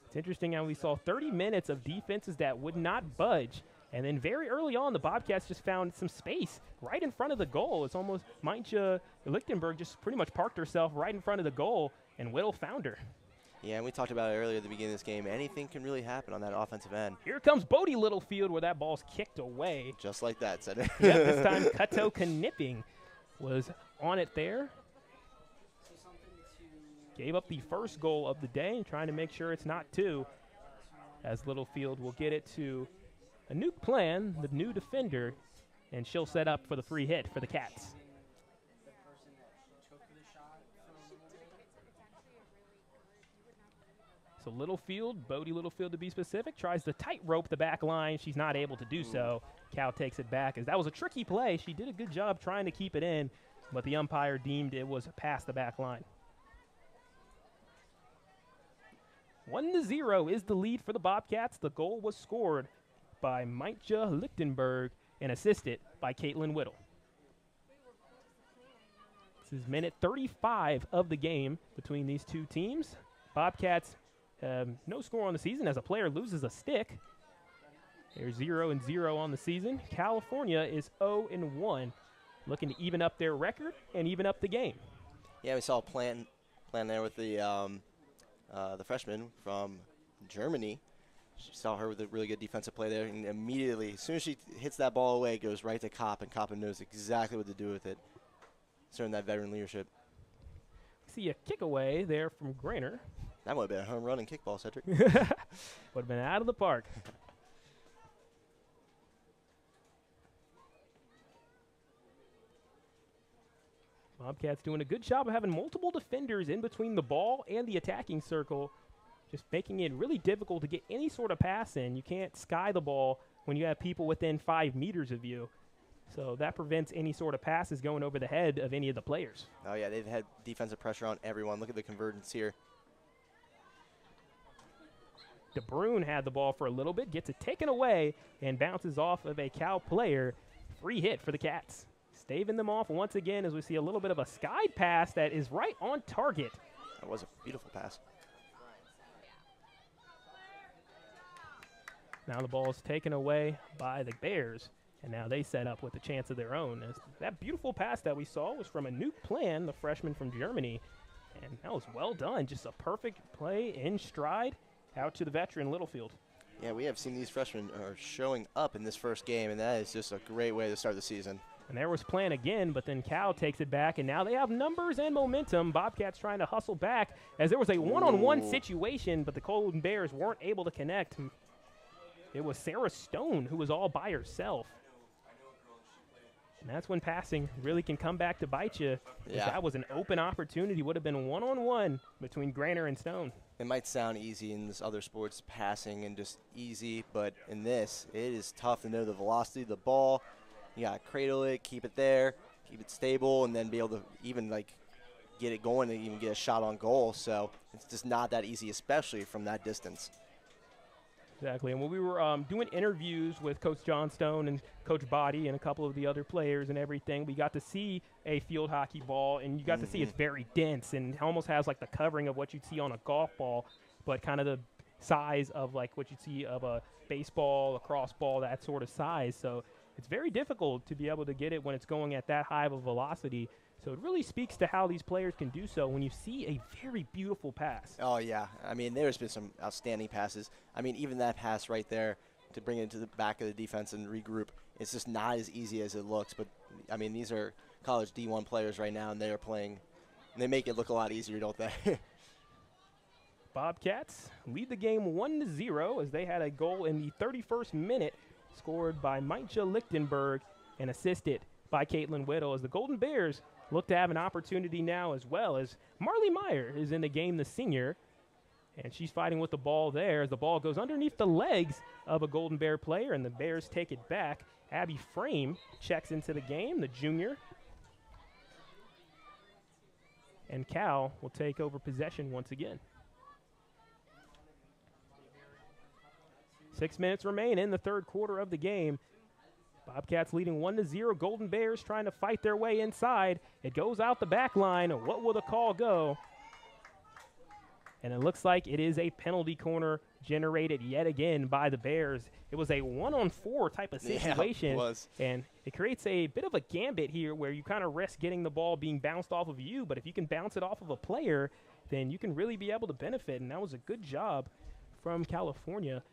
It's interesting how we saw 30 minutes of defenses that would not budge. And then very early on, the Bobcats just found some space right in front of the goal. It's almost Maintje Lichtenberg just pretty much parked herself right in front of the goal, and Whittle found her. Yeah, and we talked about it earlier at the beginning of this game. Anything can really happen on that offensive end. Here comes Bodie Littlefield where that ball's kicked away. Just like that, said it. Yep, this time Kato Knipping was on it there. Gave up the first goal of the day and trying to make sure it's not two, as Littlefield will get it to Anouk Plan, the new defender, and she'll set up for the free hit for the Cats. So Littlefield, Bodie Littlefield to be specific, tries to tightrope the back line. She's not able to do so. Cal takes it back, as that was a tricky play. She did a good job trying to keep it in, but the umpire deemed it was past the back line. 1-0 is the lead for the Bobcats. The goal was scored by Maintje Lichtenberg and assisted by Caitlin Whittle. This is minute 35 of the game between these two teams. Bobcats no score on the season as a player loses a stick. They're 0-0 on the season. California is 0-1, looking to even up their record and even up the game. Yeah, we saw a plan there with the freshman from Germany. She saw her with a really good defensive play there, and immediately, as soon as she hits that ball away, it goes right to Kopp, and Kopp knows exactly what to do with it. Showing that veteran leadership. See a kick away there from Grainer. That would have been a home run and kickball, Cedric. Would have been out of the park. Bobcats doing a good job of having multiple defenders in between the ball and the attacking circle, just making it really difficult to get any sort of pass in. You can't sky the ball when you have people within 5 meters of you. So that prevents any sort of passes going over the head of any of the players. Oh, yeah, they've had defensive pressure on everyone. Look at the convergence here. DeBruyne had the ball for a little bit, gets it taken away, and bounces off of a Cal player. Free hit for the Cats. Staving them off once again as we see a little bit of a skied pass that is right on target. That was a beautiful pass. Now the ball is taken away by the Bears, and now they set up with a chance of their own. As that beautiful pass that we saw was from Anouk Plan, the freshman from Germany, and that was well done. Just a perfect play in stride out to the veteran Littlefield. Yeah, we have seen these freshmen are showing up in this first game, and that is just a great way to start the season. And there was Plan again, but then Cal takes it back, and now they have numbers and momentum. Bobcats trying to hustle back as there was a one-on-one situation, but the Golden Bears weren't able to connect. It was Sarah Stone who was all by herself. And that's when passing really can come back to bite you. Yeah. That was an open opportunity. Would have been one-on-one between Grainer and Stone. It might sound easy in this other sports, passing and just easy, but in this, it is tough to know the velocity of the ball. You got to cradle it, keep it there, keep it stable, and then be able to even, get it going and even get a shot on goal. So it's just not that easy, especially from that distance. Exactly. And when we were doing interviews with Coach Johnstone and Coach Body and a couple of the other players and everything, we got to see a field hockey ball, and you got to see it's very dense and almost has the covering of what you'd see on a golf ball. but kind of the size of like what you'd see of a baseball, a cross ball, that sort of size. So it's very difficult to be able to get it when it's going at that high of a velocity. So it really speaks to how these players can do so when you see a very beautiful pass. Oh, yeah. I mean, there's been some outstanding passes. I mean, even that pass right there to bring it to the back of the defense and regroup, it's just not as easy as it looks. But, I mean, these are college D1 players right now, and they are playing. And they make it look a lot easier, don't they? Bobcats lead the game 1-0 as they had a goal in the 31st minute scored by Maitja Lichtenberg and assisted by Caitlin Whittle, as the Golden Bears look to have an opportunity now as well, as Marley Meyer is in the game, the senior, and she's fighting with the ball there as the ball goes underneath the legs of a Golden Bear player, and the Bears take it back. Abby Frame checks into the game, the junior. And Cal will take over possession once again. 6 minutes remain in the third quarter of the game. Bobcats leading 1-0. Golden Bears trying to fight their way inside. It goes out the back line. What will the call go? And it looks like it is a penalty corner generated yet again by the Bears. It was a 1-on-4 type of situation. Yeah, it was. And it creates a bit of a gambit here where you kind of risk getting the ball being bounced off of you. But if you can bounce it off of a player, then you can really be able to benefit. And that was a good job from California,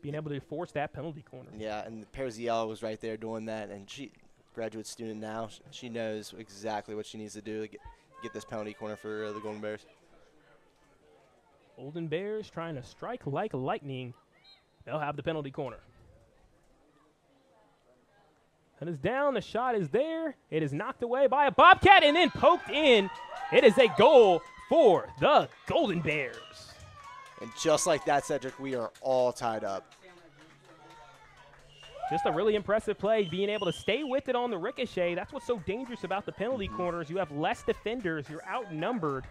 being able to force that penalty corner. Yeah, and Perziel was right there doing that, and she, graduate student now, she knows exactly what she needs to do to get this penalty corner for the Golden Bears. Golden Bears trying to strike like lightning. They'll have the penalty corner. That is down. The shot is there. It is knocked away by a Bobcat and then poked in. It is a goal for the Golden Bears. And just like that, Cedric, we are all tied up. Just a really impressive play, being able to stay with it on the ricochet. That's what's so dangerous about the penalty corners. You have less defenders. You're outnumbered.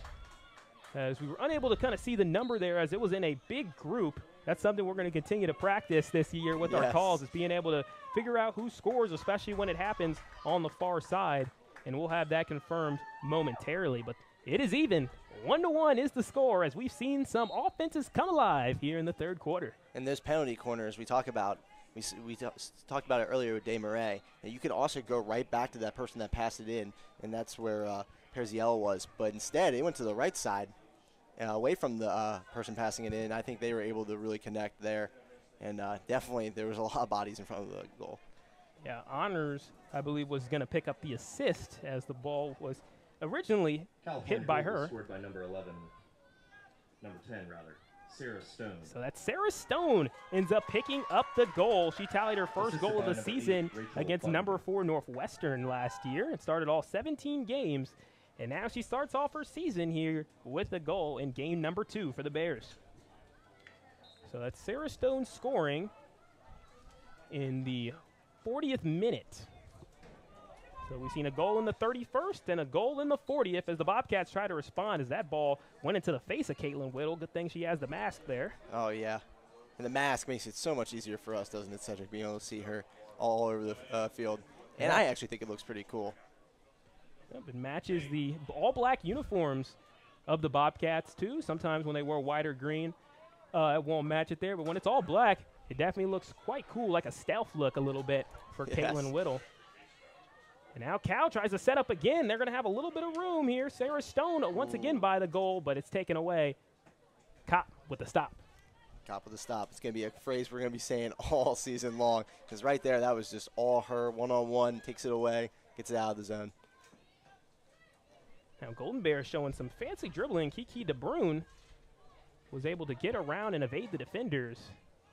As we were unable to kind of see the number there as it was in a big group. That's something we're going to continue to practice this year with our calls, is being able to figure out who scores, especially when it happens on the far side. And we'll have that confirmed momentarily. But it is even. 1-1 is the score, as we've seen some offenses come alive here in the third quarter. And those penalty corners we talk about, we talked about it earlier with Day Murray, and you can also go right back to that person that passed it in, and that's where Perziel was. But instead, it went to the right side, away from the person passing it in. I think they were able to really connect there, and definitely there was a lot of bodies in front of the goal. Yeah, Honors, I believe, was going to pick up the assist as the ball was originally hit by her. Scored by number 11, number 10 rather, Sarah Stone. So that's Sarah Stone ends up picking up the goal. She tallied her first goal of the season against number 4 Northwestern last year and started all 17 games. And now she starts off her season here with a goal in game number 2 for the Bears. So that's Sarah Stone scoring in the 40th minute. So we've seen a goal in the 31st and a goal in the 40th as the Bobcats try to respond as that ball went into the face of Caitlin Whittle. Good thing she has the mask there. Oh, yeah. And the mask makes it so much easier for us, doesn't it, Cedric, being able to see her all over the field. And I actually think it looks pretty cool. Yep, it matches the all-black uniforms of the Bobcats, too. Sometimes when they wear white or green, it won't match it there. But when it's all black, it definitely looks quite cool, like a stealth look a little bit for Caitlin Whittle. And now Cal tries to set up again. They're going to have a little bit of room here. Sarah Stone once again by the goal, but it's taken away. Cop with the stop. Cop with the stop. It's going to be a phrase we're going to be saying all season long, because right there, that was just all her, one-on-one, takes it away, gets it out of the zone. Now Golden Bears showing some fancy dribbling. Kiki DeBruyne was able to get around and evade the defenders.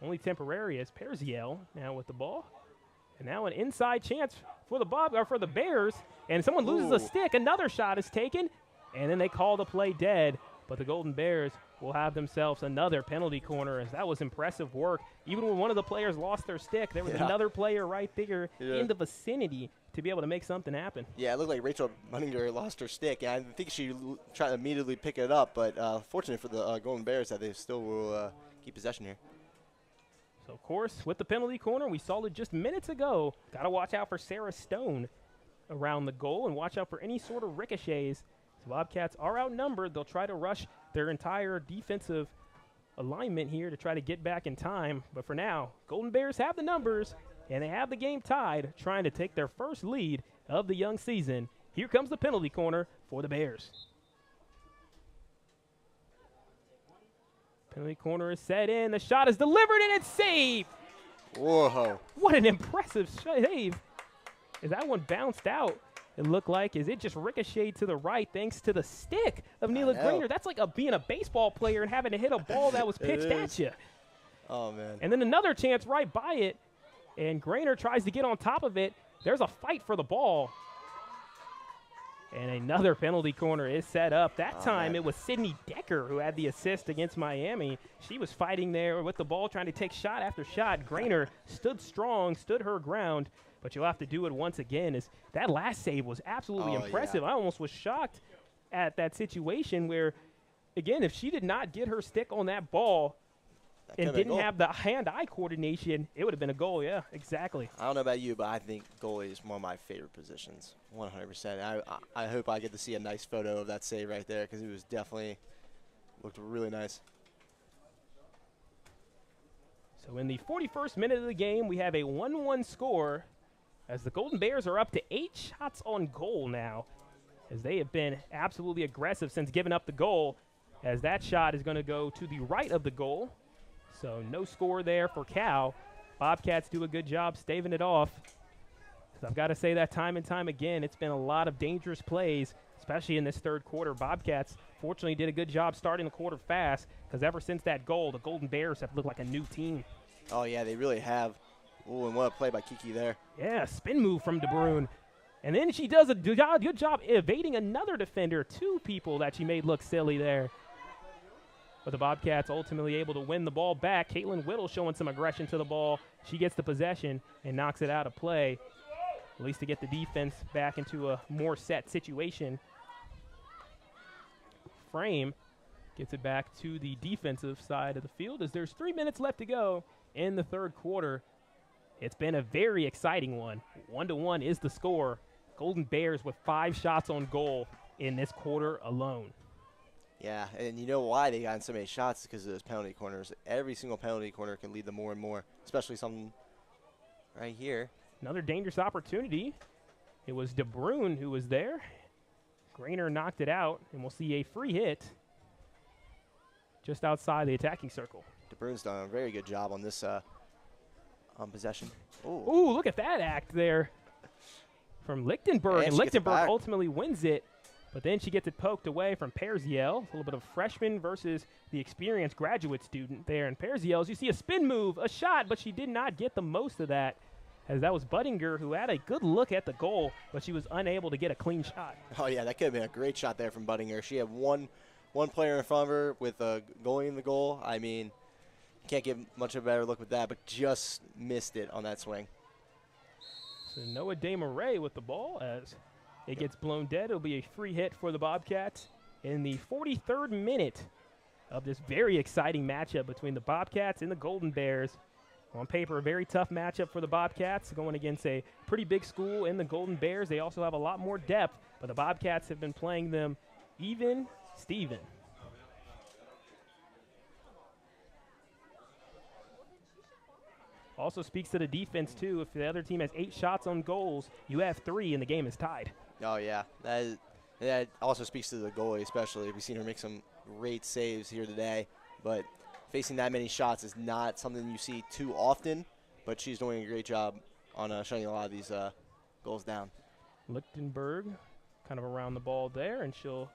Only temporary as Perziel now with the ball. And now an inside chance for the Bears, and someone loses a stick. Another shot is taken, and then they call the play dead. But the Golden Bears will have themselves another penalty corner, as that was impressive work. Even when one of the players lost their stick, there was another player right there in the vicinity to be able to make something happen. Yeah, it looked like Rachel Munninger lost her stick, and I think she tried to immediately pick it up, but fortunate for the Golden Bears that they still will keep possession here. So, of course, with the penalty corner, we saw it just minutes ago. Got to watch out for Sarah Stone around the goal and watch out for any sort of ricochets. The Bobcats are outnumbered. They'll try to rush their entire defensive alignment here to try to get back in time. But for now, Golden Bears have the numbers, and they have the game tied, trying to take their first lead of the young season. Here comes the penalty corner for the Bears. Penalty corner is set in. The shot is delivered, and it's saved. Whoa. What an impressive save. As that one bounced out, it looked like as it just ricocheted to the right thanks to the stick of Neela Grainer. That's like being a baseball player and having to hit a ball that was pitched at you. Oh, man. And then another chance right by it, and Grainer tries to get on top of it. There's a fight for the ball. And another penalty corner is set up. That time it was Sydney Decker who had the assist against Miami. She was fighting there with the ball, trying to take shot after shot. Grainer stood strong, stood her ground, but you'll have to do it once again. As that last save was absolutely impressive. Yeah. I almost was shocked at that situation where, again, if she did not get her stick on that ball and didn't have the hand-eye coordination, it would have been a goal. Yeah, exactly. I don't know about you, but I think goalie is one of my favorite positions, 100%. I hope I get to see a nice photo of that save right there because it was definitely looked really nice. So in the 41st minute of the game, we have a 1-1 score as the Golden Bears are up to 8 shots on goal now, as they have been absolutely aggressive since giving up the goal, as that shot is going to go to the right of the goal. So no score there for Cal. Bobcats do a good job staving it off. So I've got to say that time and time again, it's been a lot of dangerous plays, especially in this third quarter. Bobcats fortunately did a good job starting the quarter fast because ever since that goal, the Golden Bears have looked like a new team. Oh, yeah, they really have. Ooh, and what a play by Kiki there. Yeah, spin move from De Bruyne. And then she does a good job evading another defender, 2 people that she made look silly there. But the Bobcats ultimately able to win the ball back. Caitlin Whittle showing some aggression to the ball. She gets the possession and knocks it out of play, at least to get the defense back into a more set situation. Frame gets it back to the defensive side of the field as there's 3 minutes left to go in the third quarter. It's been a very exciting one. 1-1 is the score. Golden Bears with 5 shots on goal in this quarter alone. Yeah, and you know why they got in so many shots? Because of those penalty corners. Every single penalty corner can lead them more and more, especially something right here. Another dangerous opportunity. It was De Bruyne who was there. Grainer knocked it out, and we'll see a free hit just outside the attacking circle. De Bruyne's done a very good job on this on possession. Ooh, look at that act there from Lichtenberg. And Lichtenberg ultimately wins it. But then she gets it poked away from Perziel. A little bit of freshman versus the experienced graduate student there. And Perziel, as you see a spin move, a shot, but she did not get the most of that, as that was Budinger who had a good look at the goal, but she was unable to get a clean shot. Oh, yeah, that could have been a great shot there from Budinger. She had one player in front of her with a goalie in the goal. I mean, can't get much of a better look with that, but just missed it on that swing. So Noah Desmarais with the ball as it gets blown dead. It'll be a free hit for the Bobcats in the 43rd minute of this very exciting matchup between the Bobcats and the Golden Bears. On paper, a very tough matchup for the Bobcats, going against a pretty big school in the Golden Bears. They also have a lot more depth, but the Bobcats have been playing them even Steven. Also speaks to the defense, too. If the other team has 8 shots on goals, you have 3, and the game is tied. Oh, yeah. That also speaks to the goalie, especially. We've seen her make some great saves here today. But facing that many shots is not something you see too often. But she's doing a great job on shutting a lot of these goals down. Lichtenberg kind of around the ball there, and she'll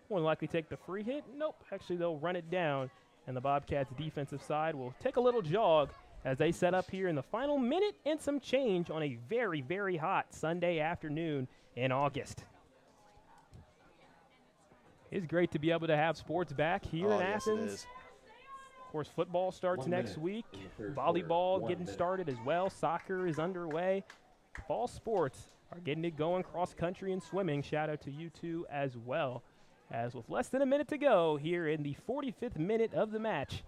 more than likely take the free hit. Nope. Actually, they'll run it down, and the Bobcats' defensive side will take a little jog as they set up here in the final minute and some change on a very, very hot Sunday afternoon in August. It's great to be able to have sports back here in Athens. Yes, it is. Of course, football starts next week. Volleyball getting started as well. Soccer is underway. Fall sports are getting it going. Cross country and swimming. Shout out to you two as well. As with less than a minute to go here in the 45th minute of the match,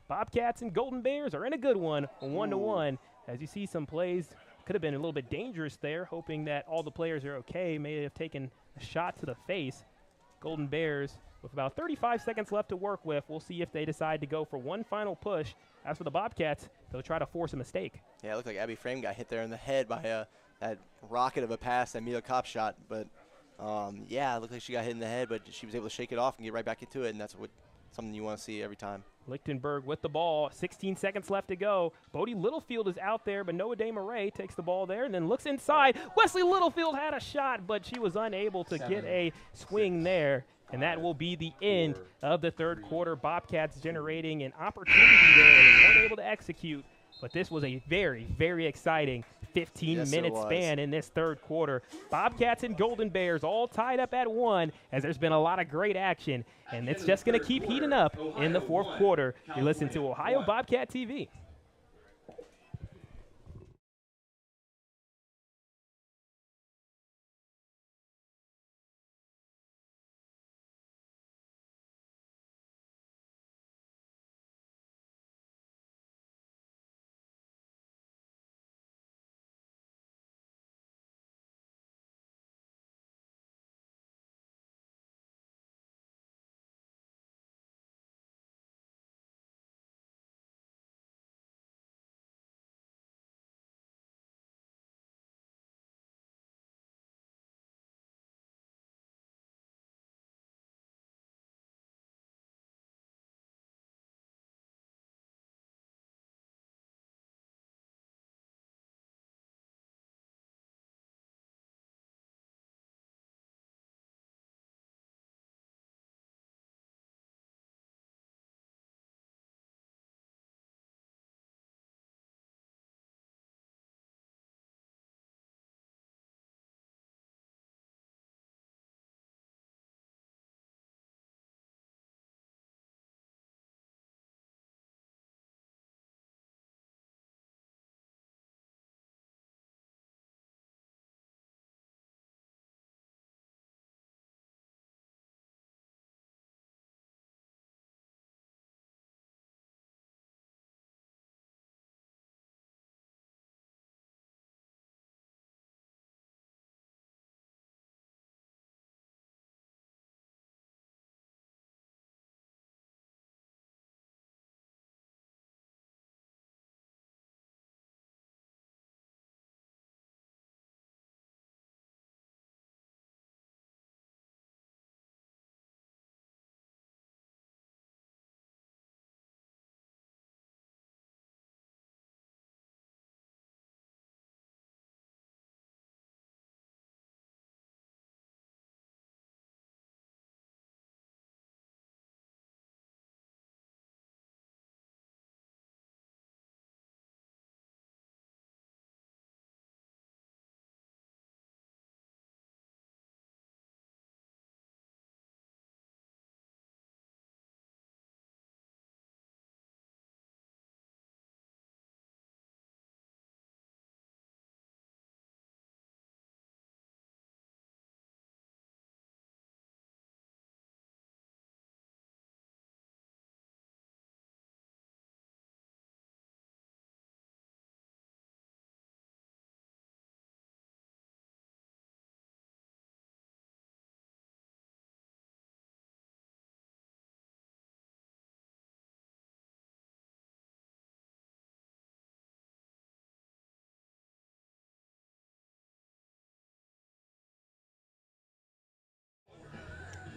Bobcats and Golden Bears are in a good one, 1-1. As you see some plays, could have been a little bit dangerous there, hoping that all the players are okay. May have taken a shot to the face. Golden Bears With about 35 seconds left to work with, we'll see if they decide to go for one final push. As for the Bobcats, they'll try to force a mistake. Yeah, it looked like Abby Frame got hit there in the head by that rocket of a pass that Mia Kopp shot. But, yeah, it looked like she got hit in the head, but she was able to shake it off and get right back into it, and that's something you want to see every time. Lichtenberg with the ball, 16 seconds left to go. Bodie Littlefield is out there, but Noah DeMarais takes the ball there and then looks inside. Wesley Littlefield had a shot, but she was unable to get a swing there. And that will be the end of the third quarter. Bobcats generating an opportunity there and they weren't able to execute. But this was a very, very exciting 15-minute span in this third quarter. Bobcats and Golden Bears all tied up at 1 as there's been a lot of great action. And it's just going to keep heating up in the fourth quarter. You listen to Ohio Bobcat TV.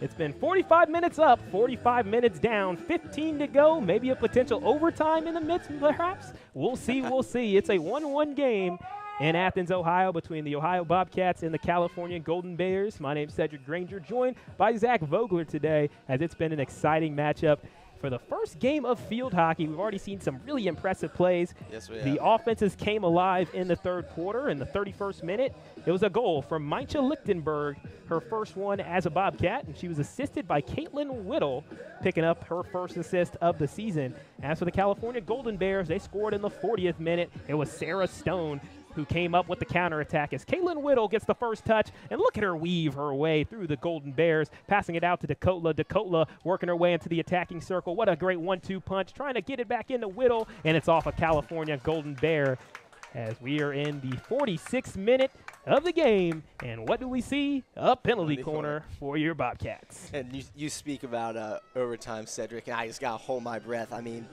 It's been 45 minutes up, 45 minutes down, 15 to go, maybe a potential overtime in the midst, perhaps. We'll see, we'll see. It's a 1-1 game in Athens, Ohio, between the Ohio Bobcats and the California Golden Bears. My name's Cedric Granger, joined by Zach Vogler today, as it's been an exciting matchup. For the first game of field hockey, we've already seen some really impressive plays. Yes, we have. The offenses came alive in the third quarter. In the 31st minute, it was a goal from Meincha Lichtenberg, her first one as a Bobcat, and she was assisted by Caitlin Whittle, picking up her first assist of the season. As for the California Golden Bears, they scored in the 40th minute. It was Sarah Stone who came up with the counterattack as Caitlin Whittle gets the first touch, and look at her weave her way through the Golden Bears, passing it out to Dakota. Dakota working her way into the attacking circle. What a great 1-2 punch, trying to get it back into Whittle, and it's off a California Golden Bear. as we are in the 46th minute of the game. And what do we see? A penalty corner for your Bobcats. And you speak about overtime, Cedric, and I just got to hold my breath. I mean,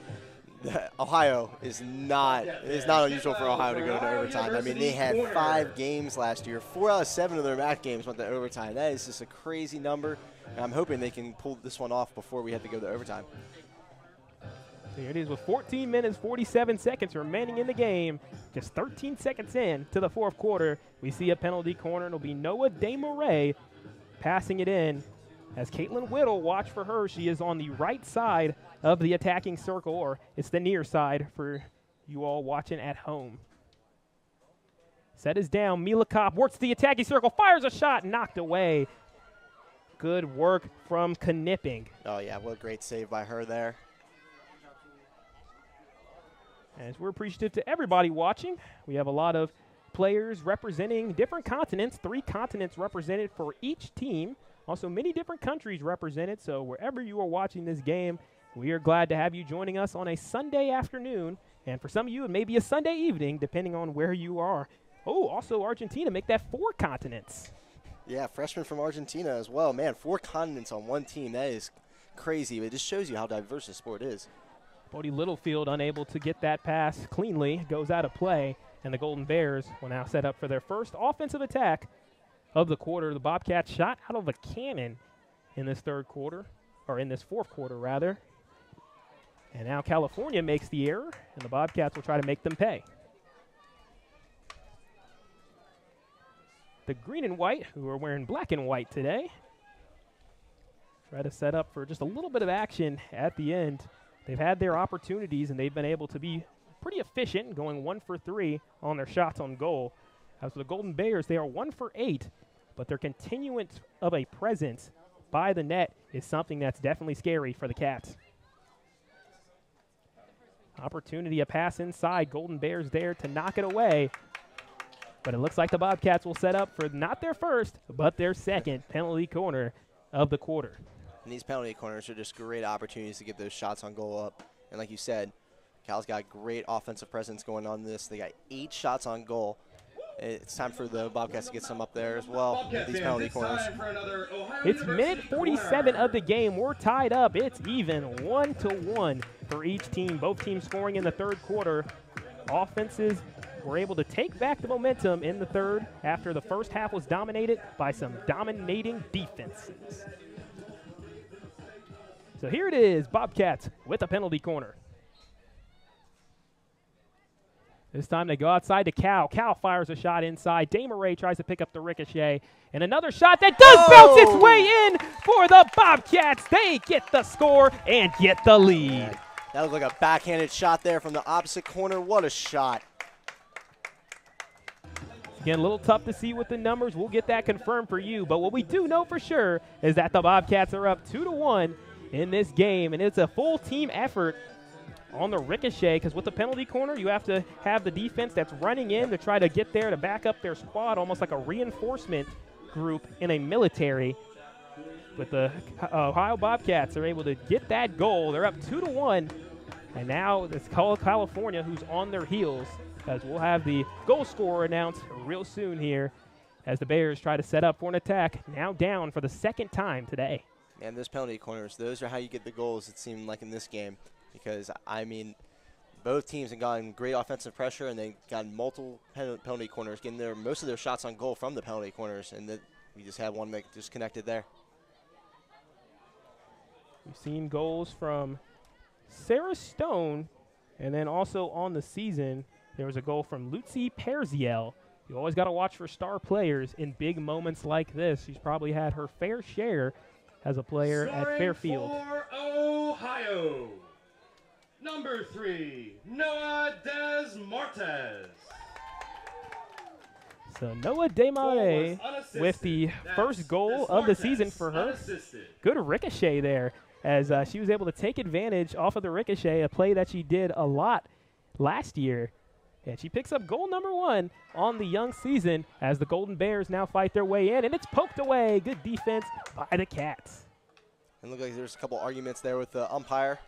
Ohio is not unusual for Ohio to go to overtime. I mean, they had 5 games last year. 4 out of 7 of their MAC games went to overtime. That is just a crazy number, and I'm hoping they can pull this one off before we have to go to overtime. Here it is with 14 minutes, 47 seconds remaining in the game. Just 13 seconds in to the fourth quarter. We see a penalty corner. It'll be Noah DeMarais passing it in. As Caitlin Whittle, watch for her. She is on the right side of the attacking circle, or it's the near side for you all watching at home. Set is down. Mila Kopp works the attacking circle, fires a shot, knocked away. Good work from Knipping. Oh, yeah, what a great save by her there. As we're appreciative to everybody watching, we have a lot of players representing different continents, 3 continents represented for each team. Also, many different countries represented, so wherever you are watching this game, we are glad to have you joining us on a Sunday afternoon, and for some of you, it may be a Sunday evening, depending on where you are. Oh, also Argentina, make that 4 continents. Yeah, freshman from Argentina as well. Man, 4 continents on one team, that is crazy. It just shows you how diverse the sport is. Bodie Littlefield unable to get that pass cleanly, goes out of play, and the Golden Bears will now set up for their first offensive attack of the quarter. The Bobcats shot out of a cannon in this third quarter, or in this fourth quarter, rather. And now California makes the error, and the Bobcats will try to make them pay. The green and white, who are wearing black and white today, try to set up for just a little bit of action at the end. They've had their opportunities, and they've been able to be pretty efficient, going 1 for 3 on their shots on goal. As for the Golden Bears, they are 1 for 8, but their continuance of a presence by the net is something that's definitely scary for the Cats. Opportunity, a pass inside. Golden Bears there to knock it away. But it looks like the Bobcats will set up for not their first, but their second penalty corner of the quarter. And these penalty corners are just great opportunities to get those shots on goal up. And like you said, Cal's got great offensive presence going on this. They got 8 shots on goal. It's time for the Bobcats to get some up there as well with these penalty corners. It's minute 47 of the game. We're tied up. It's even 1-1 for each team. Both teams scoring in the third quarter. Offenses were able to take back the momentum in the third after the first half was dominated by some dominating defenses. So here it is, Bobcats with a penalty corner. This time they go outside to Cal. Cal fires a shot inside. DeMarais tries to pick up the ricochet. And another shot that does bounce its way in for the Bobcats. They get the score and get the lead. That looked like a backhanded shot there from the opposite corner. What a shot. Again, a little tough to see with the numbers. We'll get that confirmed for you. But what we do know for sure is that the Bobcats are up 2-1 in this game. And it's a full team effort on the ricochet, because with the penalty corner, you have to have the defense that's running in to try to get there to back up their squad, almost like a reinforcement group in a military. But the Ohio Bobcats are able to get that goal. They're up 2-1, and now it's California who's on their heels, as we'll have the goal scorer announced real soon here as the Bears try to set up for an attack, now down for the second time today. And those penalty corners, those are how you get the goals, it seemed like, in this game. Because, I mean, both teams have gotten great offensive pressure, and they've gotten multiple penalty corners, getting most of their shots on goal from the penalty corners, and we just had one that just connected there. We've seen goals from Sarah Stone, and then also on the season, there was a goal from Lucy Perziel. You always got to watch for star players in big moments like this. She's probably had her fair share as a player at Fairfield. For Ohio, number 3, Noah Desmartes. So Noah DeMarais with the first goal of the season for her. Good ricochet there, as she was able to take advantage off of the ricochet, a play that she did a lot last year. And she picks up goal number 1 on the young season as the Golden Bears now fight their way in, and it's poked away. Good defense by the Cats. And look like there's a couple arguments there with the umpire.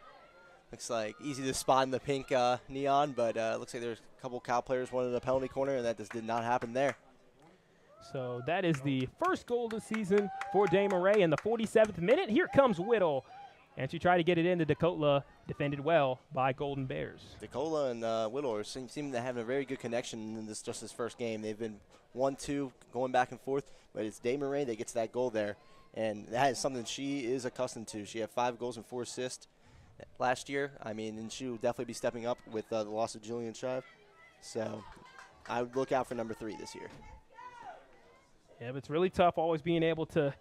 Looks like easy to spot in the pink neon, but looks like there's a couple Cal players wanted the penalty corner, and that just did not happen there. So that is the first goal of the season for Desmarais in the 47th minute. Here comes Whittle. And she tried to get it into Dakota, defended well by Golden Bears. Dakota and Whittle seem to have a very good connection in this first game. They've been 1-2 going back and forth, but it's Desmarais that gets that goal there. And that is something she is accustomed to. She had 5 goals and 4 assists last year. I mean, and she will definitely be stepping up with the loss of Julian Shive. So I would look out for number 3 this year. Yeah, but it's really tough always being able to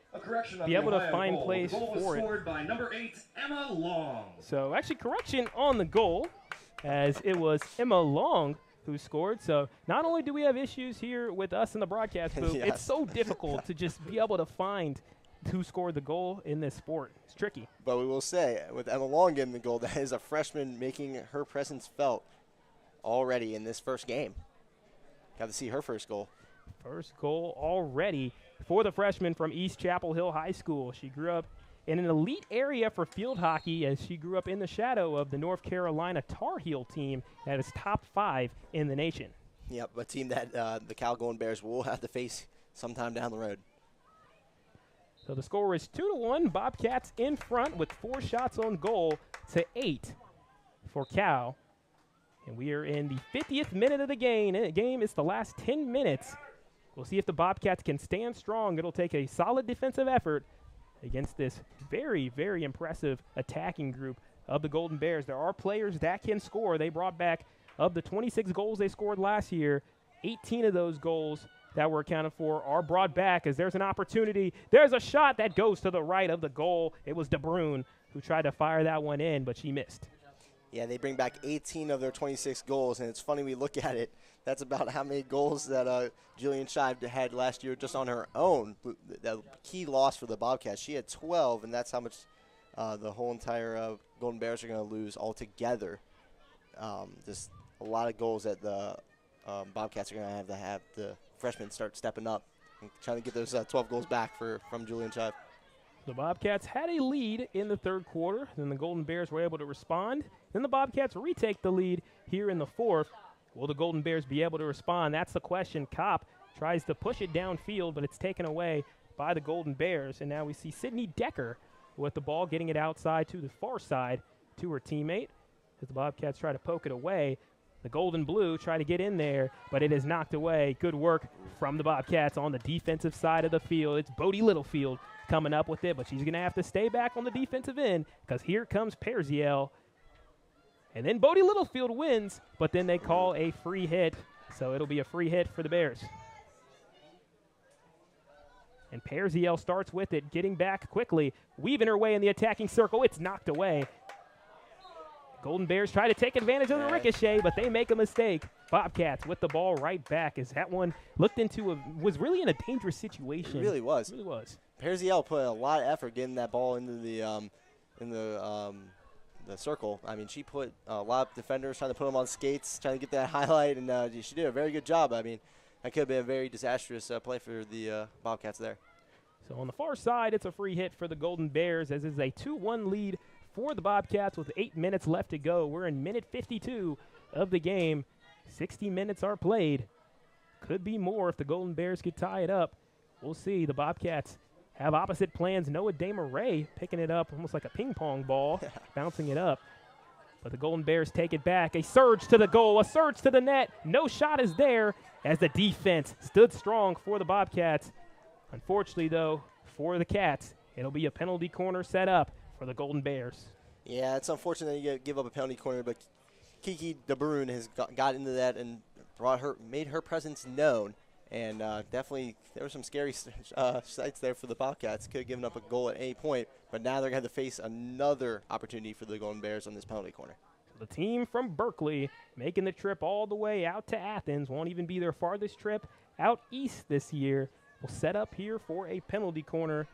be able to find plays for it. Scored by number 8, Emma Long. So actually correction on the goal, as it was Emma Long who scored. So not only do we have issues here with us in the broadcast booth, Yes. it's so difficult to just be able to find who scored the goal in this sport. It's tricky. But we will say, with Emma Long getting the goal, that is a freshman making her presence felt already in this first game. Got to see her first goal. First goal already for the freshman from East Chapel Hill High School. She grew up in an elite area for field hockey, as she grew up in the shadow of the North Carolina Tar Heel team that is top 5 in the nation. Yep, a team that the Cal Golden Bears will have to face sometime down the road. So the score is 2-1. Bobcats in front with 4 shots on goal to 8 for Cal. And we are in the 50th minute of the game. And the game is the last 10 minutes. We'll see if the Bobcats can stand strong. It'll take a solid defensive effort against this very, very impressive attacking group of the Golden Bears. There are players that can score. They brought back, of the 26 goals they scored last year, 18 of those goals that were accounted for are brought back, as there's an opportunity. There's a shot that goes to the right of the goal. It was DeBrune who tried to fire that one in, but she missed. Yeah, they bring back 18 of their 26 goals, and it's funny we look at it. That's about how many goals that Julian Shive had last year just on her own. The key loss for the Bobcats. She had 12, and that's how much the whole entire Golden Bears are going to lose altogether. Just a lot of goals that the Bobcats are going to have the freshmen start stepping up and trying to get those 12 goals back from Julian Shive. The Bobcats had a lead in the third quarter. Then the Golden Bears were able to respond. Then the Bobcats retake the lead here in the fourth. Will the Golden Bears be able to respond? That's the question. Kopp tries to push it downfield, but it's taken away by the Golden Bears. And now we see Sydney Decker with the ball, getting it outside to the far side to her teammate. As the Bobcats try to poke it away, the Golden Blue try to get in there, but it is knocked away. Good work from the Bobcats on the defensive side of the field. It's Bodie Littlefield coming up with it, but she's going to have to stay back on the defensive end, because here comes Perziel. And then Bodie Littlefield wins, but then they call a free hit, so it'll be a free hit for the Bears. And Perziel starts with it, getting back quickly, weaving her way in the attacking circle. It's knocked away. Golden Bears try to take advantage of the ricochet, but they make a mistake. Bobcats with the ball right back, as that one looked into was really in a dangerous situation. It really was. It really was. Perziel put a lot of effort getting that ball into the circle. I mean, she put a lot of defenders trying to put them on skates, trying to get that highlight, and she did a very good job. I mean, that could have been a very disastrous play for the Bobcats there. So on the far side, it's a free hit for the Golden Bears, as is a 2-1 lead for the Bobcats with 8 minutes left to go. We're in minute 52 of the game. 60 minutes are played. Could be more if the Golden Bears could tie it up. We'll see. The Bobcats have opposite plans. Noah Desmarais picking it up almost like a ping pong ball, bouncing it up. But the Golden Bears take it back. A surge to the goal, a surge to the net. No shot is there, as the defense stood strong for the Bobcats. Unfortunately, though, for the Cats, it'll be a penalty corner set up for the Golden Bears. Yeah, it's unfortunate you give up a penalty corner, but Kiki DeBrune has got into that and made her presence known. And definitely there were some scary sights there for the Bobcats. Could have given up a goal at any point, but now they're going to have to face another opportunity for the Golden Bears on this penalty corner. The team from Berkeley making the trip all the way out to Athens, won't even be their farthest trip out east this year, will set up here for a penalty corner,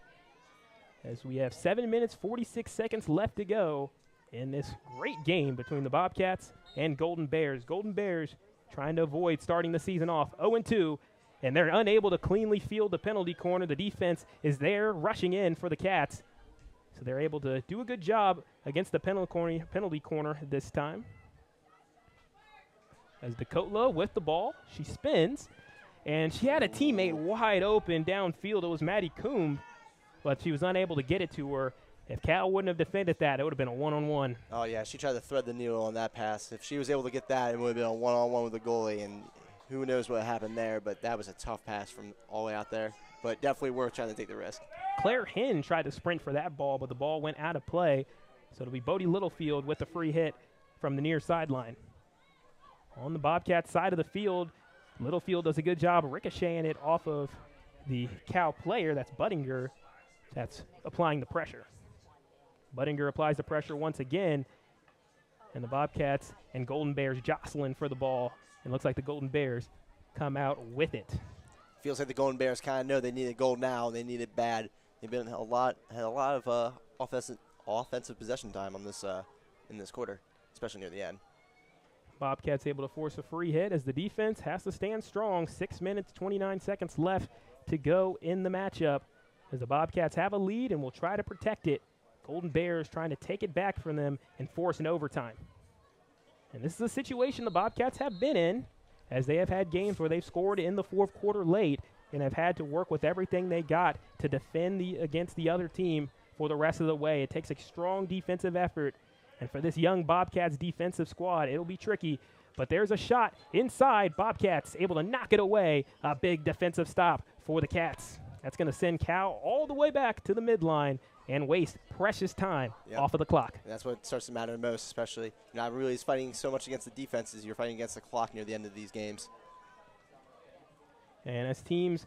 as we have 7 minutes, 46 seconds left to go in this great game between the Bobcats and Golden Bears. Golden Bears trying to avoid starting the season off 0-2, and they're unable to cleanly field the penalty corner. The defense is there rushing in for the Cats. So they're able to do a good job against the penalty corner this time. As Dakota with the ball, she spins, and she had a teammate wide open downfield. It was Maddie Coombe, but she was unable to get it to her. If Cal wouldn't have defended that, it would have been a one-on-one. Oh, yeah, she tried to thread the needle on that pass. If she was able to get that, it would have been a one-on-one with the goalie, and who knows what happened there, but that was a tough pass from all the way out there. But definitely worth trying to take the risk. Claire Hinn tried to sprint for that ball, but the ball went out of play. So it'll be Bodie Littlefield with the free hit from the near sideline. On the Bobcats side of the field, Littlefield does a good job ricocheting it off of the Cal player. That's Buttinger. That's applying the pressure. Buttinger applies the pressure once again, and the Bobcats and Golden Bears jostling for the ball. It looks like the Golden Bears come out with it. Feels like the Golden Bears kind of know they need a goal now. They need it bad. They've been had a lot of offensive possession time on this in this quarter, especially near the end. Bobcats able to force a free hit as the defense has to stand strong. 6 minutes, 29 seconds left to go in the matchup. As the Bobcats have a lead and will try to protect it. Golden Bears trying to take it back from them and force an overtime. And this is a situation the Bobcats have been in, as they have had games where they've scored in the fourth quarter late and have had to work with everything they got to defend against the other team for the rest of the way. It takes a strong defensive effort, and for this young Bobcats defensive squad, it'll be tricky. But there's a shot inside. Bobcats able to knock it away. A big defensive stop for the Cats. That's going to send Cal all the way back to the midline and waste precious time off of the clock. And that's what starts to matter the most, especially you're not really fighting so much against the defenses. You're fighting against the clock near the end of these games. And as teams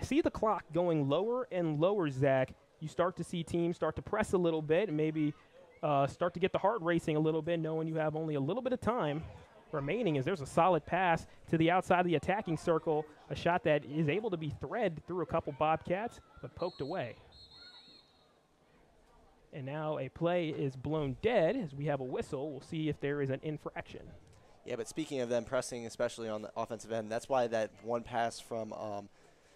see the clock going lower and lower, Zach, you start to see teams start to press a little bit and maybe start to get the heart racing a little bit, knowing you have only a little bit of time remaining. As there's a solid pass to the outside of the attacking circle, a shot that is able to be threaded through a couple Bobcats, but poked away. And now a play is blown dead as we have a whistle. We'll see if there is an infraction. Yeah, but speaking of them pressing, especially on the offensive end, that's why that one pass from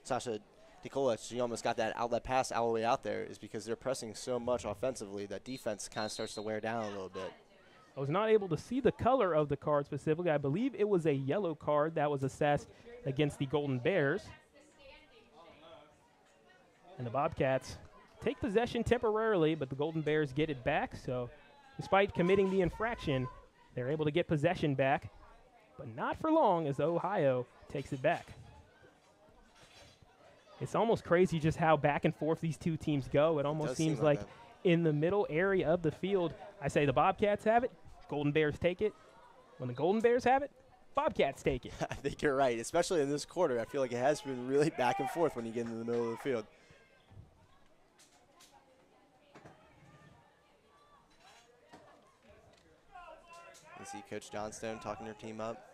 Sasha Nicola, she almost got that outlet pass all the way out there, is because they're pressing so much offensively that defense kind of starts to wear down a little bit. I was not able to see the color of the card specifically. I believe it was a yellow card that was assessed against the Golden Bears. And the Bobcats take possession temporarily, but the Golden Bears get it back. So despite committing the infraction, they're able to get possession back, but not for long as Ohio takes it back. It's almost crazy just how back and forth these two teams go. It almost seems like in the middle area of the field, I say the Bobcats have it, Golden Bears take it. When the Golden Bears have it, Bobcats take it. I think you're right, especially in this quarter. I feel like it has been really back and forth when you get into the middle of the field. You see Coach Johnstone talking her team up.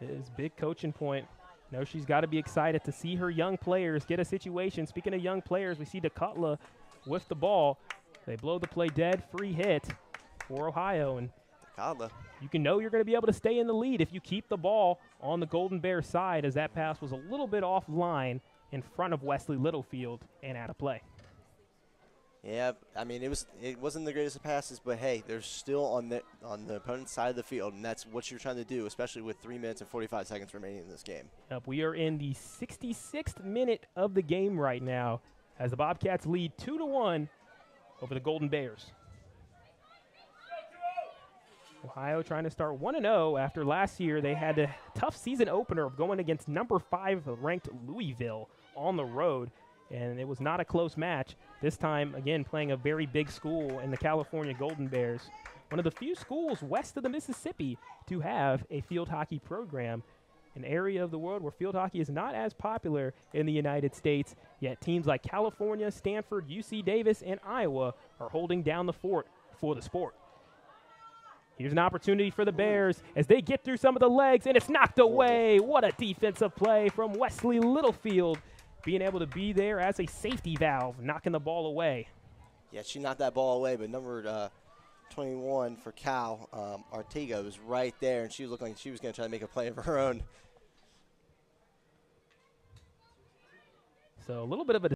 It is big coaching point. No, she's got to be excited to see her young players get a situation. Speaking of young players, we see Dakota with the ball. They blow the play dead, free hit for Ohio. And you can know you're going to be able to stay in the lead if you keep the ball on the Golden Bears side, as that pass was a little bit offline in front of Wesley Littlefield and out of play. Yeah, I mean, it wasn't the greatest of passes, but hey, they're still on the opponent's side of the field, and that's what you're trying to do, especially with 3 minutes and 45 seconds remaining in this game. We are in the 66th minute of the game right now, as the Bobcats lead 2-1 over the Golden Bears. Ohio trying to start 1-0 after last year they had a tough season opener of going against number 5 ranked Louisville on the road, and it was not a close match. This time, again, playing a very big school in the California Golden Bears, one of the few schools west of the Mississippi to have a field hockey program, an area of the world where field hockey is not as popular in the United States, yet teams like California, Stanford, UC Davis, and Iowa are holding down the fort for the sport. Here's an opportunity for the Bears as they get through some of the legs, and it's knocked away. What a defensive play from Wesley Littlefield, being able to be there as a safety valve, knocking the ball away. Yeah, she knocked that ball away, but number 21 for Cal, Ortega, was right there, and she was looking like she was going to try to make a play of her own. So a little bit of a